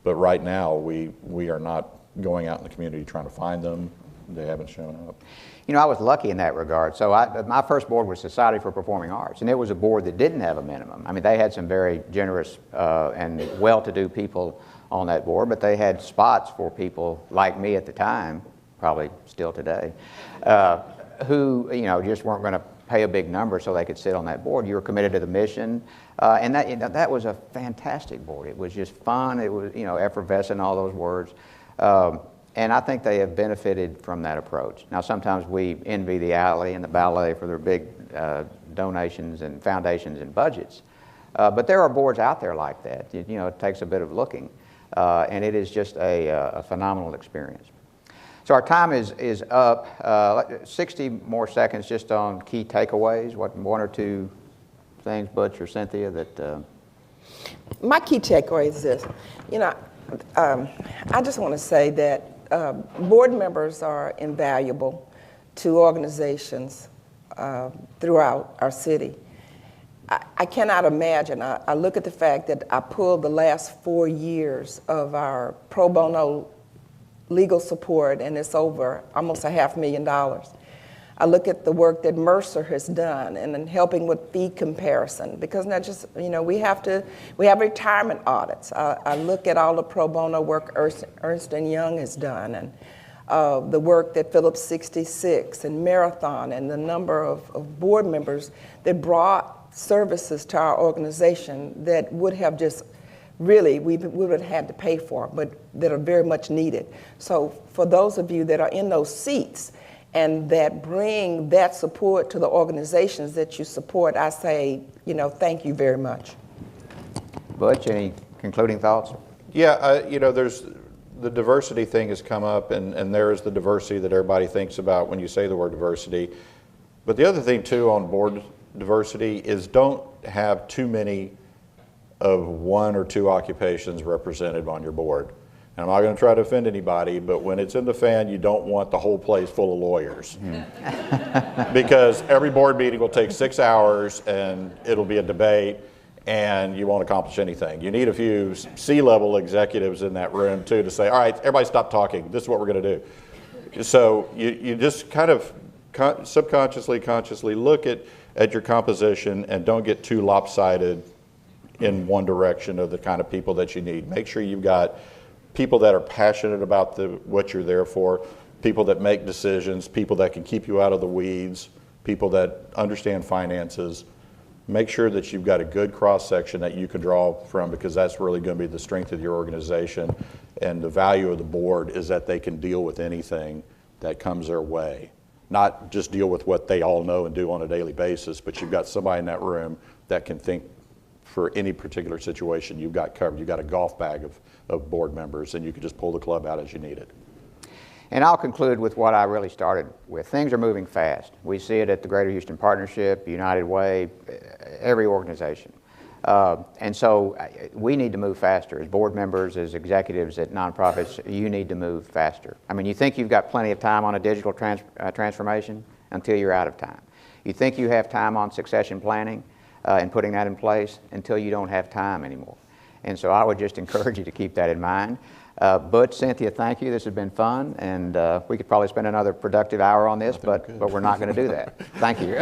But right now, we are not going out in the community trying to find them. They haven't shown up. I was lucky in that regard. So my first board was Society for Performing Arts, and it was a board that didn't have a minimum. I mean, they had some very generous and well-to-do people on that board, but they had spots for people like me at the time, probably still today, who just weren't going to pay a big number so they could sit on that board. You were committed to the mission, and that was a fantastic board. It was just fun. It was effervescent, all those words. And I think they have benefited from that approach. Now, sometimes we envy the alley and the ballet for their big donations and foundations and budgets. But there are boards out there like that. It takes a bit of looking. And it is just a phenomenal experience. So our time is up. 60 more seconds just on key takeaways. What one or two things, Butch or Cynthia, that... My key takeaway is this. I just want to say that board members are invaluable to organizations throughout our city. I cannot imagine. I look at the fact that I pulled the last 4 years of our pro bono legal support, and it's over almost $500,000. I look at the work that Mercer has done and in helping with fee comparison, because not just, we have retirement audits. I look at all the pro bono work Ernst & Young has done, and the work that Phillips 66 and Marathon and the number of board members that brought services to our organization that would have just really, we would have had to pay for, but that are very much needed. So for those of you that are in those seats and that bring that support to the organizations that you support, I say, thank you very much. Butch, any concluding thoughts? Yeah, there's the diversity thing has come up, and there is the diversity that everybody thinks about when you say the word diversity. But the other thing, too, on board diversity is don't have too many of one or two occupations represented on your board. And I'm not going to try to offend anybody, but when it's in the fan, you don't want the whole place full of lawyers. Because every board meeting will take 6 hours, and it'll be a debate, and you won't accomplish anything. You need a few C-level executives in that room, too, to say, all right, everybody stop talking. This is what we're going to do. So you just kind of subconsciously, consciously look at your composition and don't get too lopsided in one direction of the kind of people that you need. Make sure you've got people that are passionate about what you're there for, people that make decisions, people that can keep you out of the weeds, people that understand finances. Make sure that you've got a good cross-section that you can draw from, because that's really going to be the strength of your organization. And the value of the board is that they can deal with anything that comes their way. Not just deal with what they all know and do on a daily basis, but you've got somebody in that room that can think for any particular situation you've got covered. You've got a golf bag of board members, and you can just pull the club out as you need it. And I'll conclude with what I really started with. Things are moving fast. We see it at the Greater Houston Partnership, United Way, every organization. And so we need to move faster. As board members, as executives at nonprofits, you need to move faster. I mean, you think you've got plenty of time on a digital transformation until you're out of time. You think you have time on succession planning and putting that in place until you don't have time anymore. And so I would just encourage you to keep that in mind. Butch, Cynthia, thank you. This has been fun, and we could probably spend another productive hour on this, but we're not going to do that. Thank you.